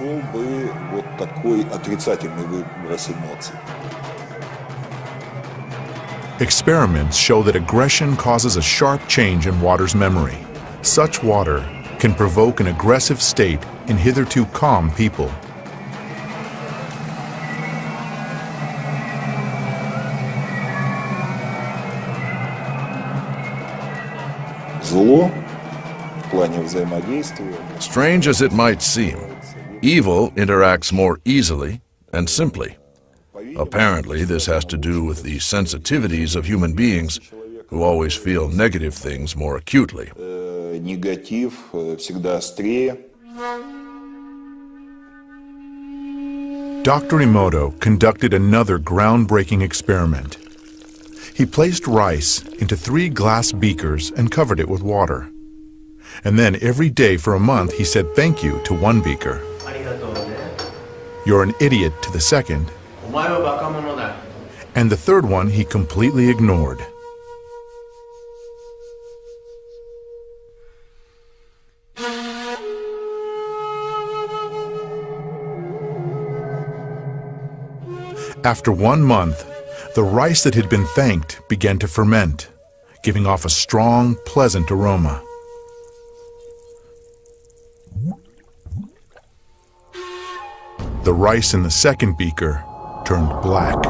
Experiments show that aggression causes a sharp change in water's memory. Such water can provoke an aggressive state in hitherto calm people. Strange as it might seem, evil interacts more easily and simply. Apparently, this has to do with the sensitivities of human beings who always feel negative things more acutely. Dr. Emoto conducted another groundbreaking experiment. He placed rice into 3 glass beakers and covered it with water. And then every day for a month he said thank you to one beaker. You're an idiot to the second. And the third one he completely ignored. After 1 month, the rice that had been thanked began to ferment, giving off a strong, pleasant aroma. The rice in the second beaker turned black.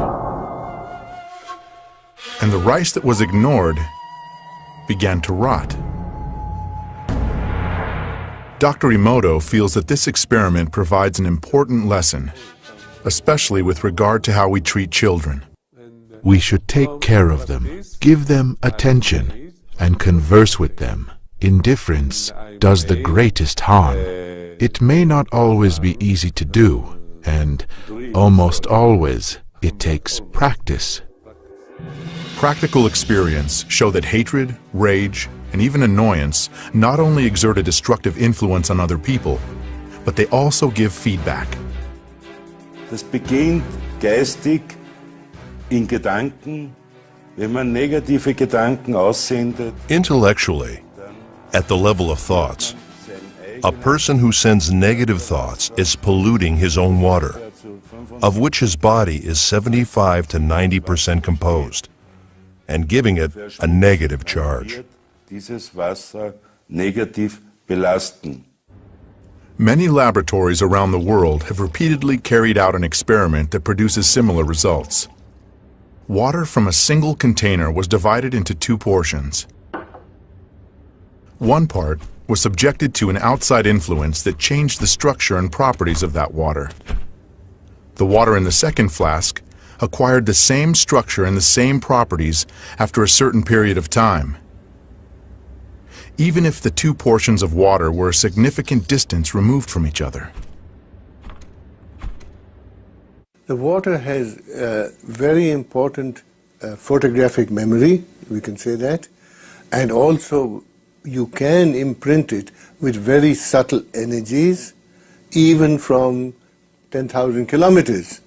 And the rice that was ignored began to rot. Dr. Emoto feels that this experiment provides an important lesson, especially with regard to how we treat children. We should take care of them, give them attention, and converse with them. Indifference does the greatest harm. It may not always be easy to do, and almost always it takes practice. Practical experience show that hatred, rage, and even annoyance not only exert a destructive influence on other people, but they also give feedback. Das beginnt geistig in Gedanken, wenn man negative Gedanken aussendet. Intellectually, at the level of thoughts, a person who sends negative thoughts is polluting his own water, of which his body is 75 to 90% composed, and giving it a negative charge. Dieses Wasser negativ belasten. Many laboratories around the world have repeatedly carried out an experiment that produces similar results. Water from a single container was divided into 2 portions. One part was subjected to an outside influence that changed the structure and properties of that water. The water in the second flask acquired the same structure and the same properties after a certain period of time, even if the 2 portions of water were a significant distance removed from each other. The water has a very important photographic memory, we can say that, and also you can imprint it with very subtle energies, even from 10,000 kilometers.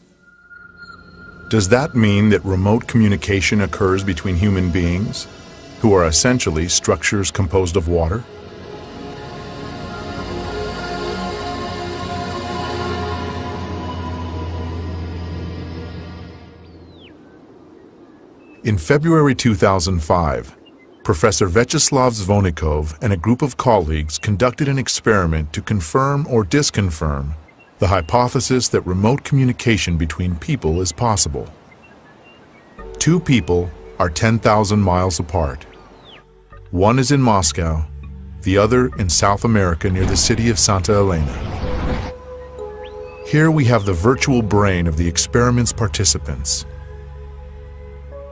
Does that mean that remote communication occurs between human beings, who are essentially structures composed of water? In February 2005, Professor Vyacheslav Zvonikov and a group of colleagues conducted an experiment to confirm or disconfirm the hypothesis that remote communication between people is possible. 2 people are 10,000 miles apart. One is in Moscow, the other in South America near the city of Santa Elena. Here we have the virtual brain of the experiment's participants.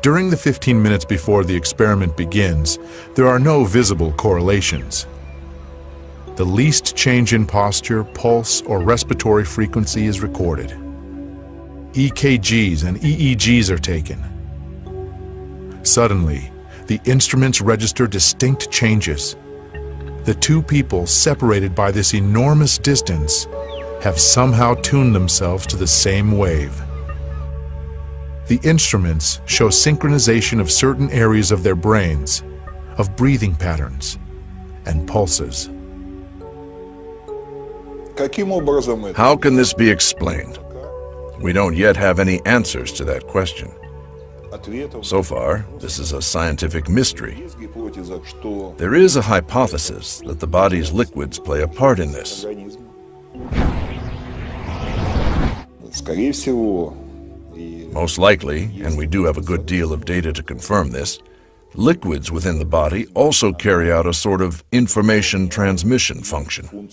During the 15 minutes before the experiment begins, there are no visible correlations. The least change in posture, pulse, or respiratory frequency is recorded. EKGs and EEGs are taken. Suddenly, the instruments register distinct changes. the two people separated by this enormous distance have somehow tuned themselves to the same wave. The instruments show synchronization of certain areas of their brains, of breathing patterns and pulses. How can this be explained? We don't yet have any answers to that question. So far, this is a scientific mystery. There is a hypothesis that the body's liquids play a part in this. Most likely, and we do have a good deal of data to confirm this, liquids within the body also carry out a sort of information transmission function.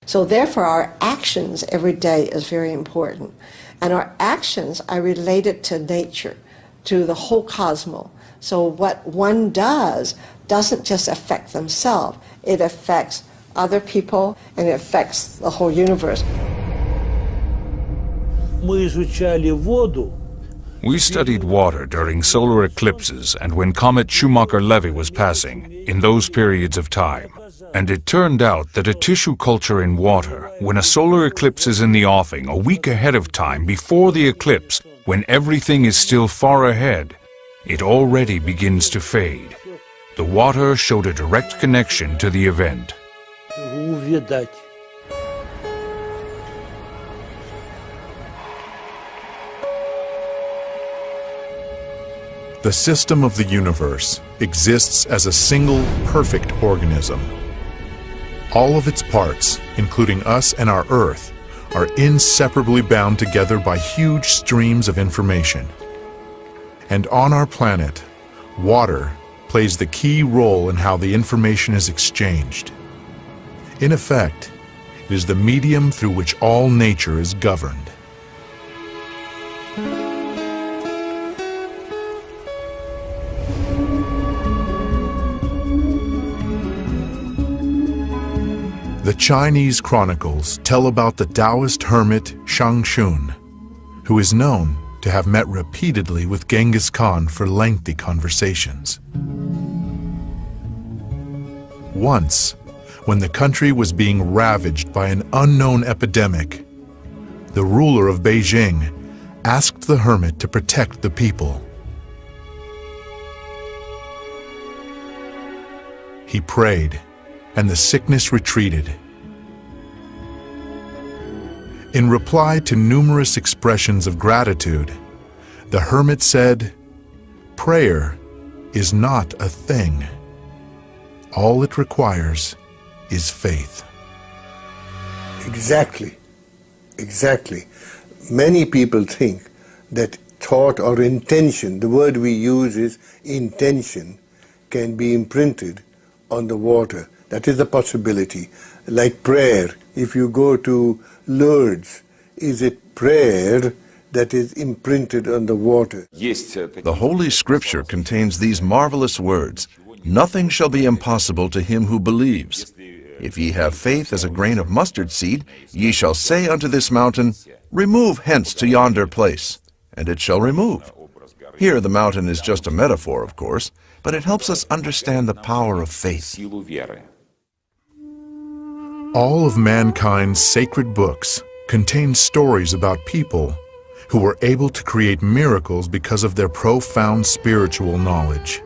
So therefore our actions every day is very important. And our actions are related to nature, to the whole cosmos. So what one does doesn't just affect themselves, it affects other people and it affects the whole universe. We studied water during solar eclipses and when comet Schumacher-Levy was passing, in those periods of time. And it turned out that a tissue culture in water, when a solar eclipse is in the offing a week ahead of time before the eclipse, when everything is still far ahead, it already begins to fade. The water showed a direct connection to the event. The system of the universe exists as a single, perfect organism. All of its parts, including us and our Earth, are inseparably bound together by huge streams of information. And on our planet, water plays the key role in how the information is exchanged. In effect, it is the medium through which all nature is governed. The Chinese chronicles tell about the Taoist hermit Shang Xun, who is known to have met repeatedly with Genghis Khan for lengthy conversations. Once, when the country was being ravaged by an unknown epidemic, the ruler of Beijing asked the hermit to protect the people. He prayed, and the sickness retreated. In reply to numerous expressions of gratitude, the hermit said, "Prayer is not a thing. All it requires is faith." Exactly. Many people think that thought or intention, the word we use is intention, can be imprinted on the water. That is a possibility. Like prayer, if you go to Lourdes, is it prayer that is imprinted on the water? The Holy Scripture contains these marvelous words, "Nothing shall be impossible to him who believes. If ye have faith as a grain of mustard seed, ye shall say unto this mountain, Remove hence to yonder place, and it shall remove." Here the mountain is just a metaphor, of course, but it helps us understand the power of faith. All of mankind's sacred books contain stories about people who were able to create miracles because of their profound spiritual knowledge.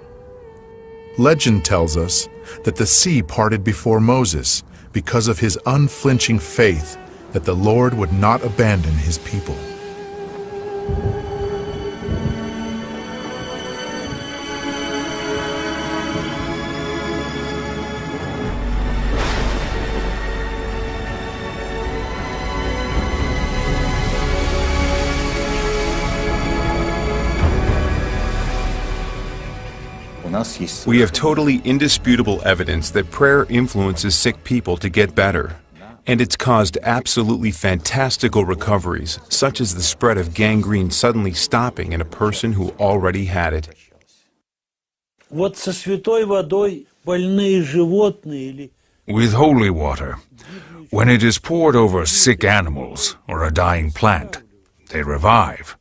Legend tells us that the sea parted before Moses because of his unflinching faith that the Lord would not abandon his people. We have totally indisputable evidence that prayer influences sick people to get better. And it's caused absolutely fantastical recoveries, such as the spread of gangrene suddenly stopping in a person who already had it. With holy water, when it is poured over sick animals or a dying plant, they revive.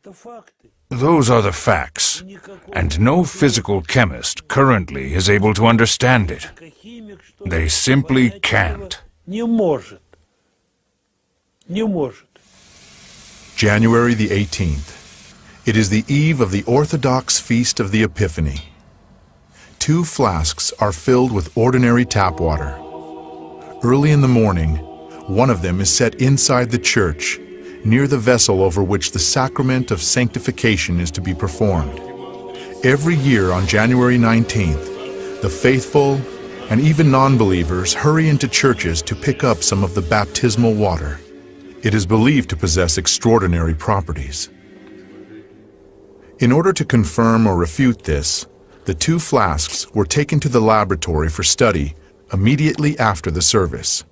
Those are the facts, and no physical chemist currently is able to understand it. They simply can't. January the 18th. It is the eve of the Orthodox Feast of the Epiphany. 2 flasks are filled with ordinary tap water. Early in the morning, one of them is set inside the church, near the vessel over which the sacrament of sanctification is to be performed. Every year on January 19th, the faithful and even non-believers hurry into churches to pick up some of the baptismal water. It is believed to possess extraordinary properties. In order to confirm or refute this, the 2 flasks were taken to the laboratory for study immediately after the service.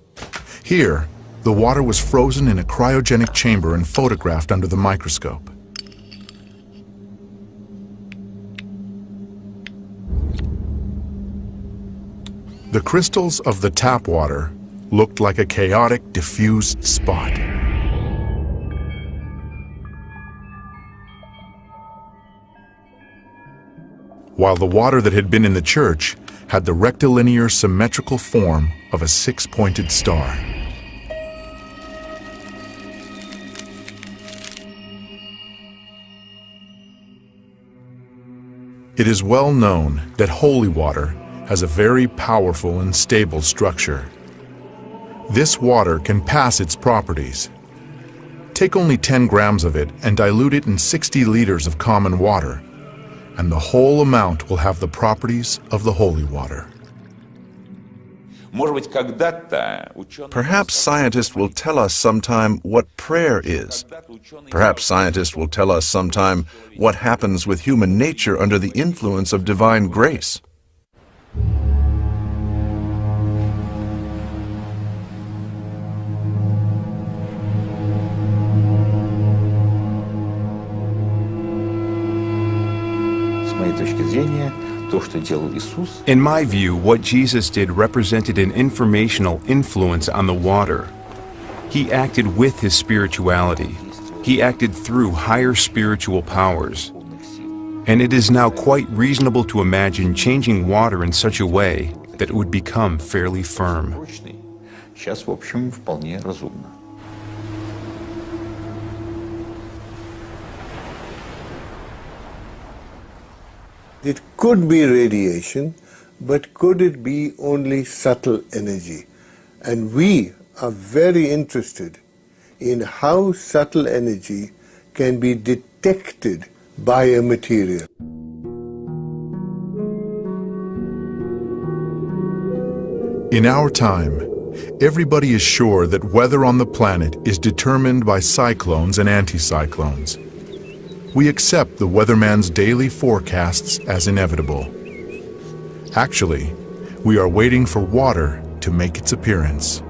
Here, the water was frozen in a cryogenic chamber and photographed under the microscope. The crystals of the tap water looked like a chaotic, diffused spot. While the water that had been in the church had the rectilinear symmetrical form of a 6-pointed star. It is well known that holy water has a very powerful and stable structure. This water can pass its properties. Take only 10 grams of it and dilute it in 60 liters of common water, and the whole amount will have the properties of the holy water. Perhaps scientists will tell us sometime what prayer is. Perhaps scientists will tell us sometime what happens with human nature under the influence of divine grace. In my view, what Jesus did represented an informational influence on the water. He acted with his spirituality. He acted through higher spiritual powers. And it is now quite reasonable to imagine changing water in such a way that it would become fairly firm. It could be radiation, but could it be only subtle energy? And we are very interested in how subtle energy can be detected by a material. In our time, everybody is sure that weather on the planet is determined by cyclones and anticyclones. We accept the weatherman's daily forecasts as inevitable. Actually, we are waiting for water to make its appearance.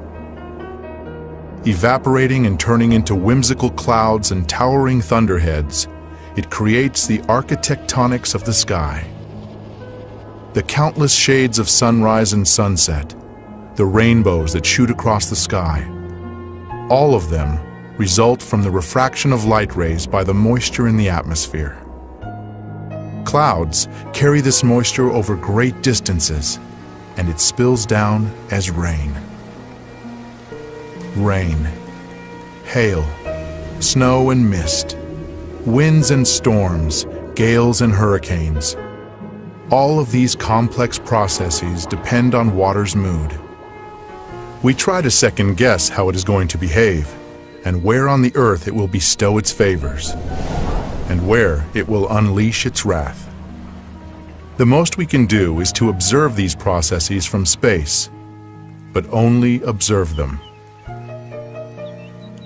Evaporating and turning into whimsical clouds and towering thunderheads, it creates the architectonics of the sky. The countless shades of sunrise and sunset, the rainbows that shoot across the sky, all of them result from the refraction of light rays by the moisture in the atmosphere. Clouds carry this moisture over great distances, and it spills down as rain. Rain, hail, snow and mist, winds and storms, gales and hurricanes. All of these complex processes depend on water's mood. We try to second guess how it is going to behave, and where on the earth it will bestow its favors, and where it will unleash its wrath. The most we can do is to observe these processes from space, but only observe them.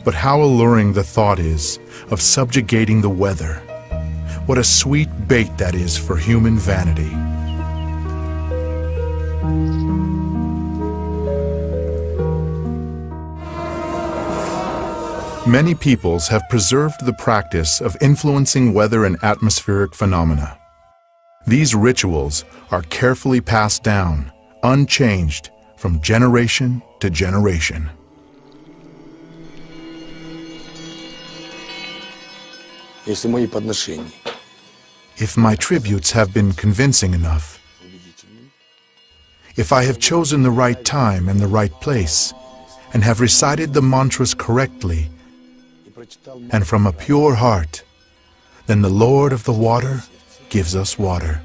But how alluring the thought is of subjugating the weather. What a sweet bait that is for human vanity. Many peoples have preserved the practice of influencing weather and atmospheric phenomena. These rituals are carefully passed down, unchanged, from generation to generation. If my tributes have been convincing enough, if I have chosen the right time and the right place, and have recited the mantras correctly and from a pure heart, then the Lord of the water gives us water.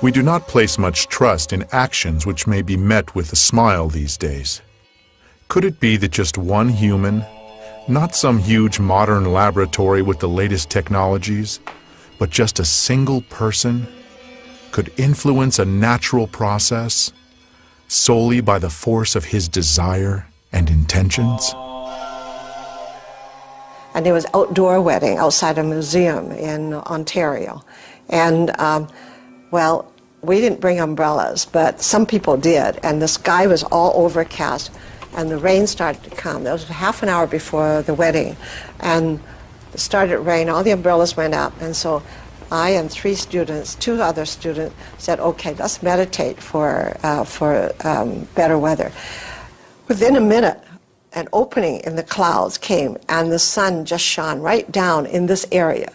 We do not place much trust in actions which may be met with a smile these days. Could it be that just one human, not some huge modern laboratory with the latest technologies, but just a single person, could influence a natural process solely by the force of his desire and intentions? And there was an outdoor wedding outside a museum in Ontario. And, well, we didn't bring umbrellas, but some people did. And the sky was all overcast, and the rain started to come. That was half an hour before the wedding. And it started to rain, all the umbrellas went up. And so I and two other students said, okay, let's meditate for better weather. Within a minute, an opening in the clouds came, and the sun just shone right down in this area.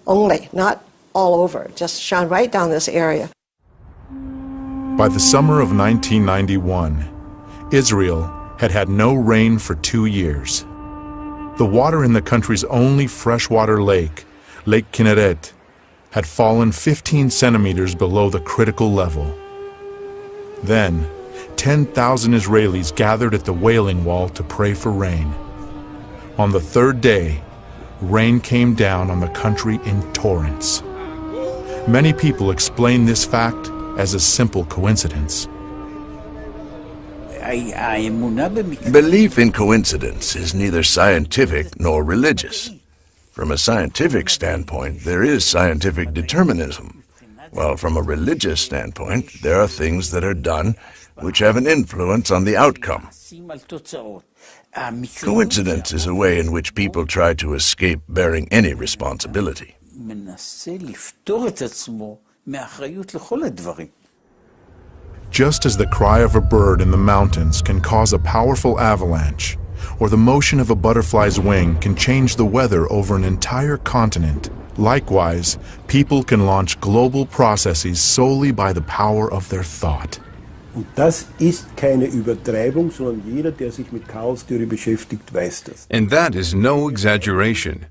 Only, not all over, just shone right down this area. By the summer of 1991, Israel had had no rain for 2 years. The water in the country's only freshwater lake, Lake Kinneret, had fallen 15 centimeters below the critical level. Then, 10,000 Israelis gathered at the Wailing Wall to pray for rain. On the third day, rain came down on the country in torrents. Many people explain this fact as a simple coincidence. Belief in coincidence is neither scientific nor religious. From a scientific standpoint, there is scientific determinism, while from a religious standpoint, there are things that are done which have an influence on the outcome. Coincidence is a way in which people try to escape bearing any responsibility. Just as the cry of a bird in the mountains can cause a powerful avalanche, or the motion of a butterfly's wing can change the weather over an entire continent, likewise, people can launch global processes solely by the power of their thought. Und das ist keine Übertreibung, sondern jeder, der sich mit Chaostheorie beschäftigt, weiß das. And that is no exaggeration.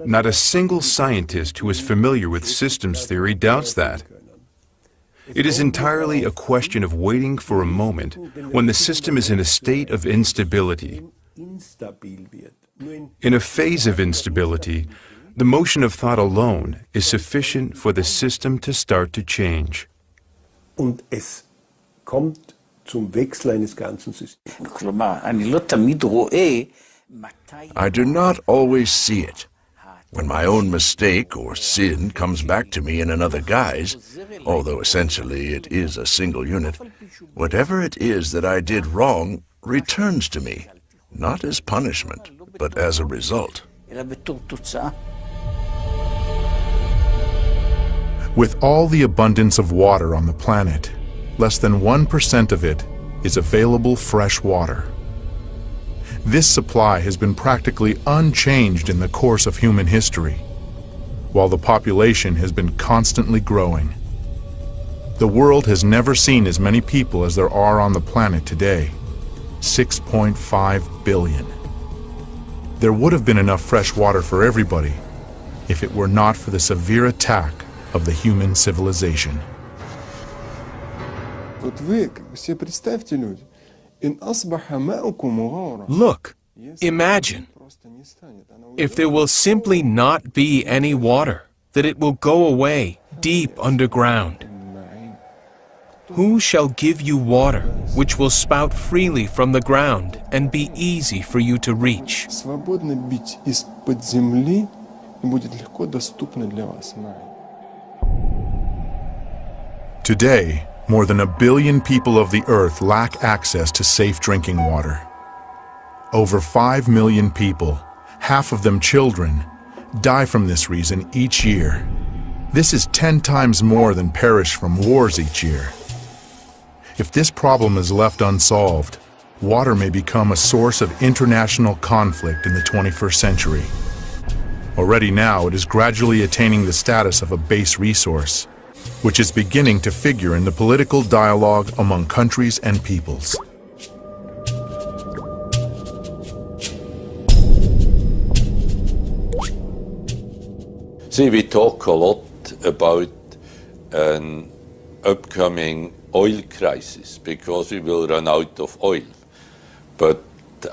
Not a single scientist who is familiar with systems theory doubts that. It is entirely a question of waiting for a moment when the system is in a state of instability. In a phase of instability, the motion of thought alone is sufficient for the system to start to change. Und es kommt zum Wechsel eines ganzen Systems. I do not always see it. When my own mistake or sin comes back to me in another guise, although essentially it is a single unit, whatever it is that I did wrong returns to me, not as punishment, but as a result. With all the abundance of water on the planet, less than 1% of it is available fresh water. This supply has been practically unchanged in the course of human history, while the population has been constantly growing. The world has never seen as many people as there are on the planet today, 6.5 billion. There would have been enough fresh water for everybody if it were not for the severe attack of the human civilization. Look, imagine, if there will simply not be any water, that it will go away deep underground. Who shall give you water which will spout freely from the ground and be easy for you to reach? Today, more than 1 billion people of the earth lack access to safe drinking water. Over 5 million people, half of them children, die from this reason each year. This is 10 times more than perish from wars each year. If this problem is left unsolved, water may become a source of international conflict in the 21st century. Already now, it is gradually attaining the status of a base resource, which is beginning to figure in the political dialogue among countries and peoples. See, we talk a lot about an upcoming oil crisis because we will run out of oil. But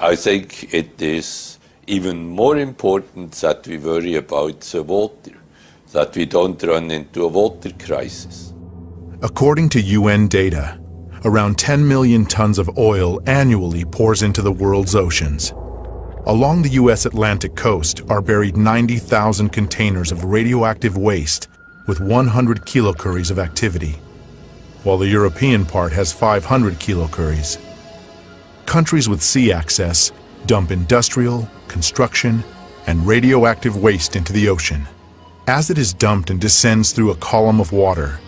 I think it is even more important that we worry about the water, that we don't run into a water crisis. According to UN data, around 10 million tons of oil annually pours into the world's oceans. Along the U.S. Atlantic coast are buried 90,000 containers of radioactive waste with 100 kilocuries of activity, while the European part has 500 kilocuries. Countries with sea access dump industrial, construction, and radioactive waste into the ocean. As it is dumped and descends through a column of water,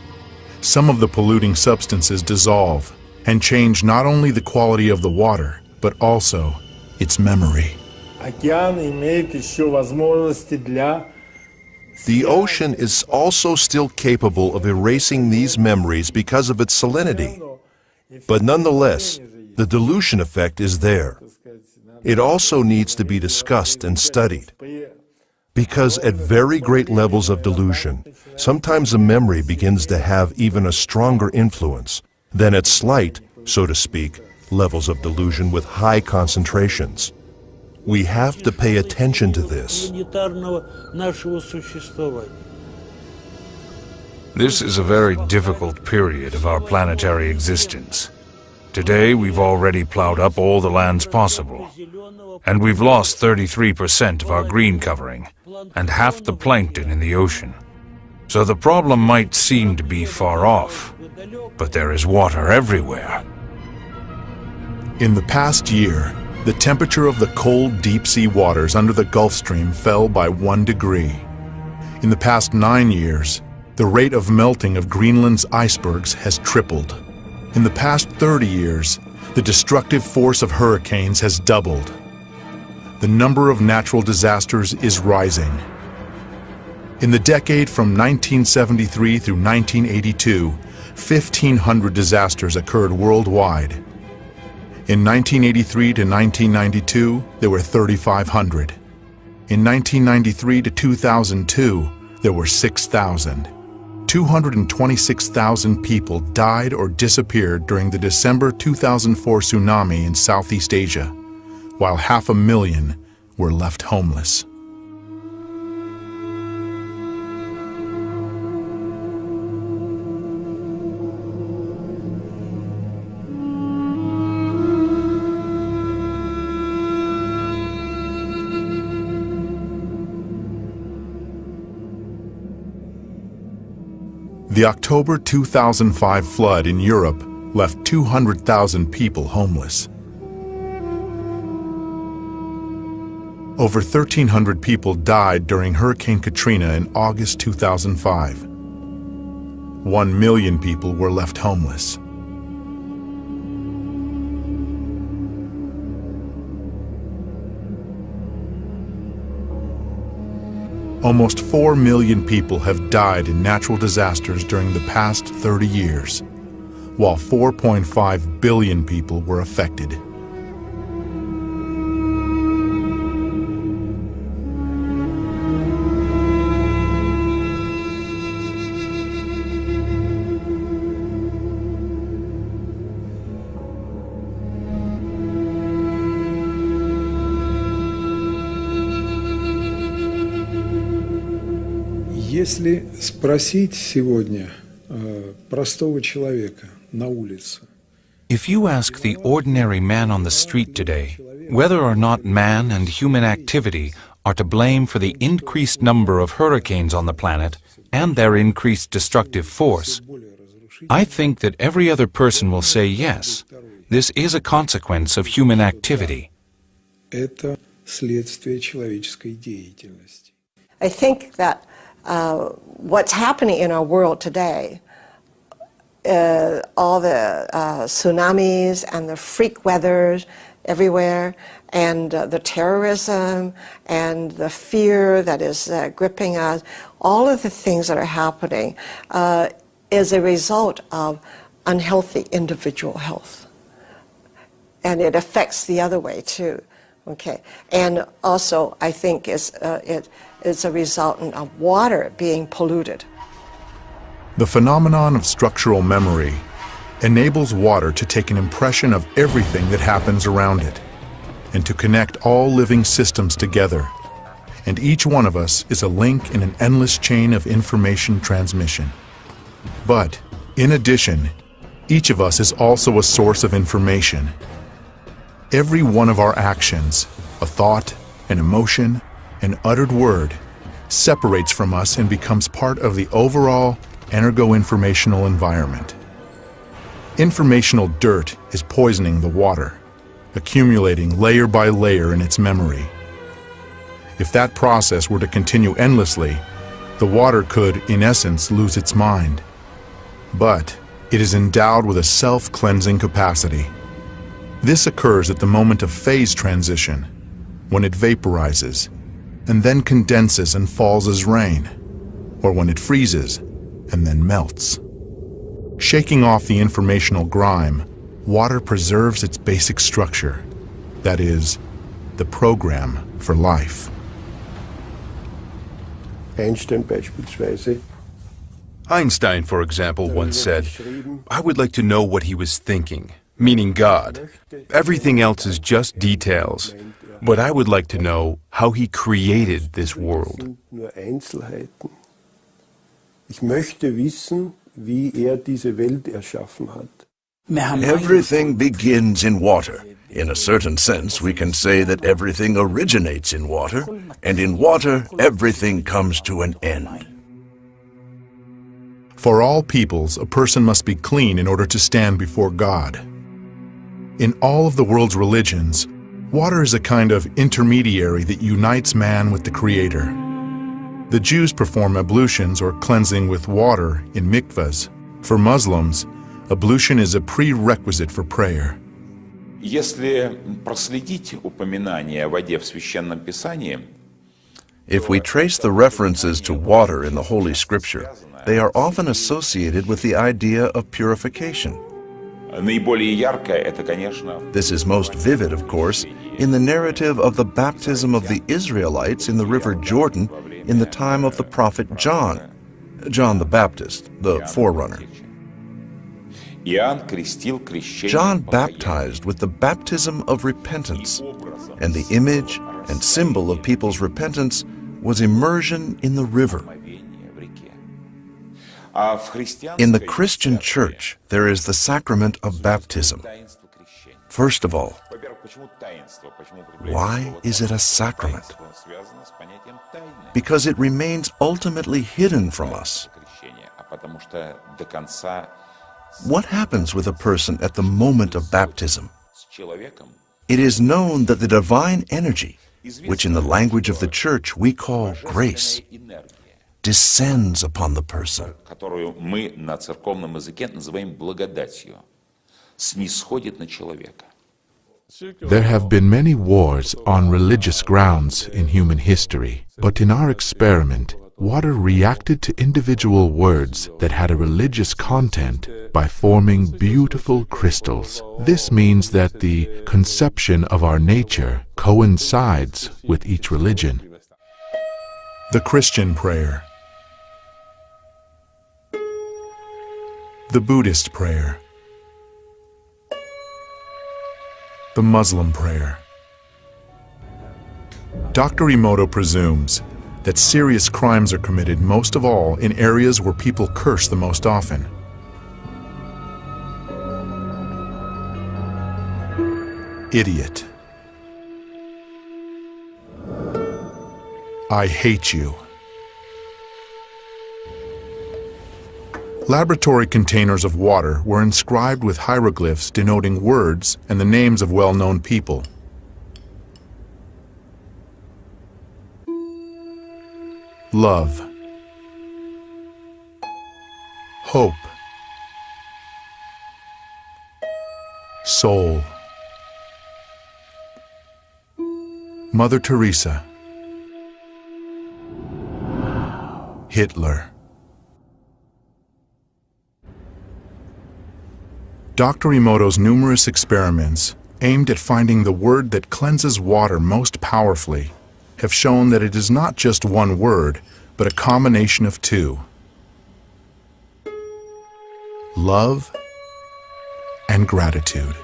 some of the polluting substances dissolve and change not only the quality of the water, but also its memory. The ocean is also still capable of erasing these memories because of its salinity. But nonetheless, the dilution effect is there. It also needs to be discussed and studied. Because at very great levels of dilution, sometimes a memory begins to have even a stronger influence than at slight, so to speak, levels of dilution with high concentrations. We have to pay attention to this. This is a very difficult period of our planetary existence. Today, we've already plowed up all the lands possible, and we've lost 33% of our green covering and half the plankton in the ocean. So the problem might seem to be far off, but there is water everywhere. In the past year, the temperature of the cold deep-sea waters under the Gulf Stream fell by 1 degree. In the past 9 years, the rate of melting of Greenland's icebergs has tripled. In the past 30 years, the destructive force of hurricanes has doubled. The number of natural disasters is rising. In the decade from 1973 through 1982, 1,500 disasters occurred worldwide. In 1983 to 1992, there were 3,500. In 1993 to 2002, there were 6,000. 226,000 people died or disappeared during the December 2004 tsunami in Southeast Asia, while 500,000 were left homeless. The October 2005 flood in Europe left 200,000 people homeless. Over 1,300 people died during Hurricane Katrina in August 2005. 1 million people were left homeless. Almost 4 million people have died in natural disasters during the past 30 years, while 4.5 billion people were affected. Если спросить сегодня простого человека на улице, if you ask the ordinary man on the street today whether or not man and human activity are to blame for the increased number of hurricanes on the planet and their increased destructive force, I think that every other person will say yes, this is a consequence of human activity. Это следствие человеческой деятельности. I think that what's happening in our world today all the tsunamis and the freak weathers everywhere, and the terrorism and the fear that is gripping us, all of the things that are happening is a result of unhealthy individual health. And it affects the other way too. Okay, and also I think it's a resultant of water being polluted. The phenomenon of structural memory enables water to take an impression of everything that happens around it and to connect all living systems together. And each one of us is a link in an endless chain of information transmission. But, in addition, each of us is also a source of information. Every one of our actions, a thought, an emotion, an uttered word, separates from us and becomes part of the overall energo-informational environment. Informational dirt is poisoning the water, accumulating layer by layer in its memory. If that process were to continue endlessly, the water could, in essence, lose its mind. But it is endowed with a self-cleansing capacity. This occurs at the moment of phase transition, when it vaporizes, and then condenses and falls as rain, or when it freezes and then melts. Shaking off the informational grime, water preserves its basic structure, that is, the program for life. Einstein beispielsweise. Einstein, for example, once said, "I would like to know what he was thinking," meaning God. Everything else is just details, but I would like to know how he created this world. Nur Einzelheiten. Ich möchte wissen, wie diese Welt erschaffen hat. Everything begins in water. In a certain sense, we can say that everything originates in water, and in water, everything comes to an end. For all peoples, a person must be clean in order to stand before God. In all of the world's religions, water is a kind of intermediary that unites man with the Creator. The Jews perform ablutions or cleansing with water in mikvahs. For Muslims, ablution is a prerequisite for prayer. Если проследить упоминание о воде в Священном Писании, if we trace the references to water in the Holy Scripture, they are often associated with the idea of purification. наиболее яркое это, конечно, This is most vivid, of course, in the narrative of the baptism of the Israelites in the River Jordan in the time of the prophet John the Baptist, the forerunner. John baptized with the baptism of repentance, and the image and symbol of people's repentance was immersion in the river. In the Christian Church, there is the sacrament of baptism. First of all, why is it a sacrament? Because it remains ultimately hidden from us. What happens with a person at the moment of baptism? It is known that the divine energy, which in the language of the Church we call grace, descends upon the person. которую мы на церковном языке называем благодатью, снисходит на человека. There have been many wars on religious grounds in human history, but in our experiment, water reacted to individual words that had a religious content by forming beautiful crystals. This means that the conception of our nature coincides with each religion. The Christian prayer. The Buddhist prayer. The Muslim prayer. Dr. Emoto presumes that serious crimes are committed most of all in areas where people curse the most often. Idiot. I hate you. Laboratory containers of water were inscribed with hieroglyphs denoting words and the names of well-known people. Love. Hope. soul. Mother Teresa, Hitler. Dr. Emoto's numerous experiments aimed at finding the word that cleanses water most powerfully have shown that it is not just one word, but a combination of two: love and gratitude.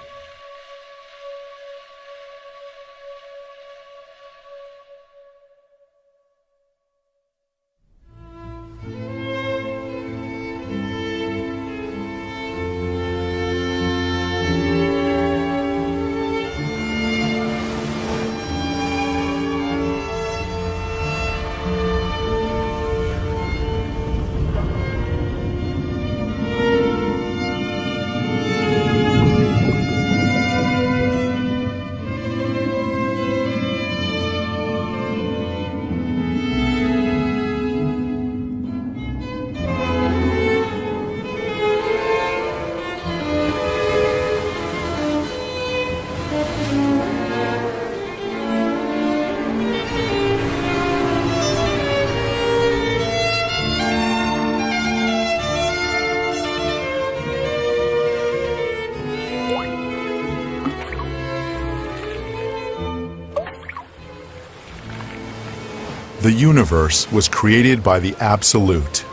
The universe was created by the Absolute,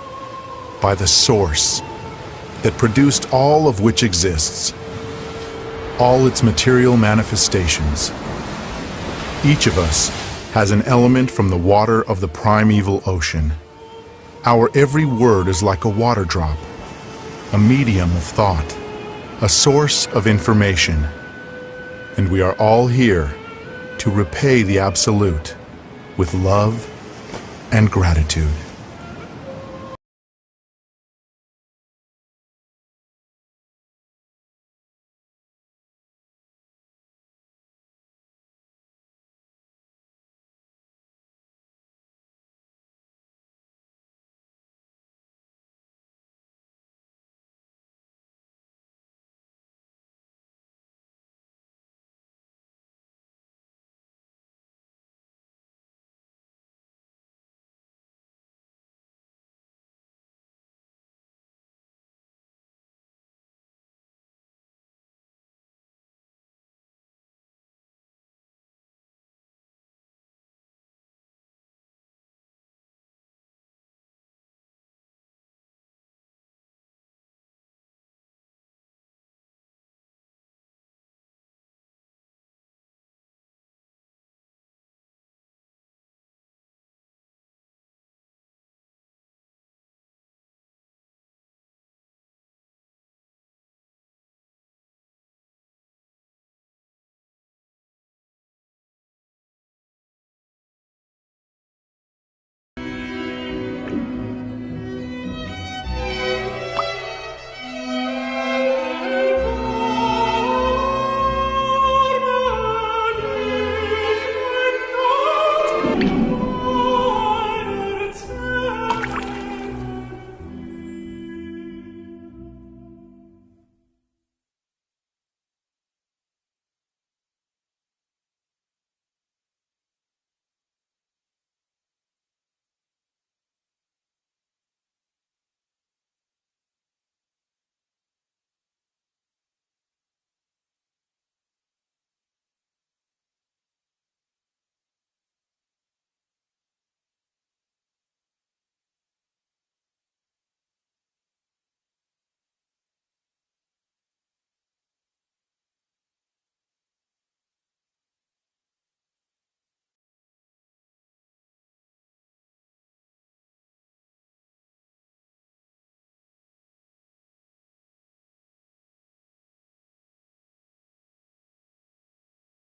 by the Source that produced all of which exists, all its material manifestations. Each of us has an element from the water of the primeval ocean. Our every word is like a water drop, a medium of thought, a source of information, and we are all here to repay the Absolute with love and gratitude.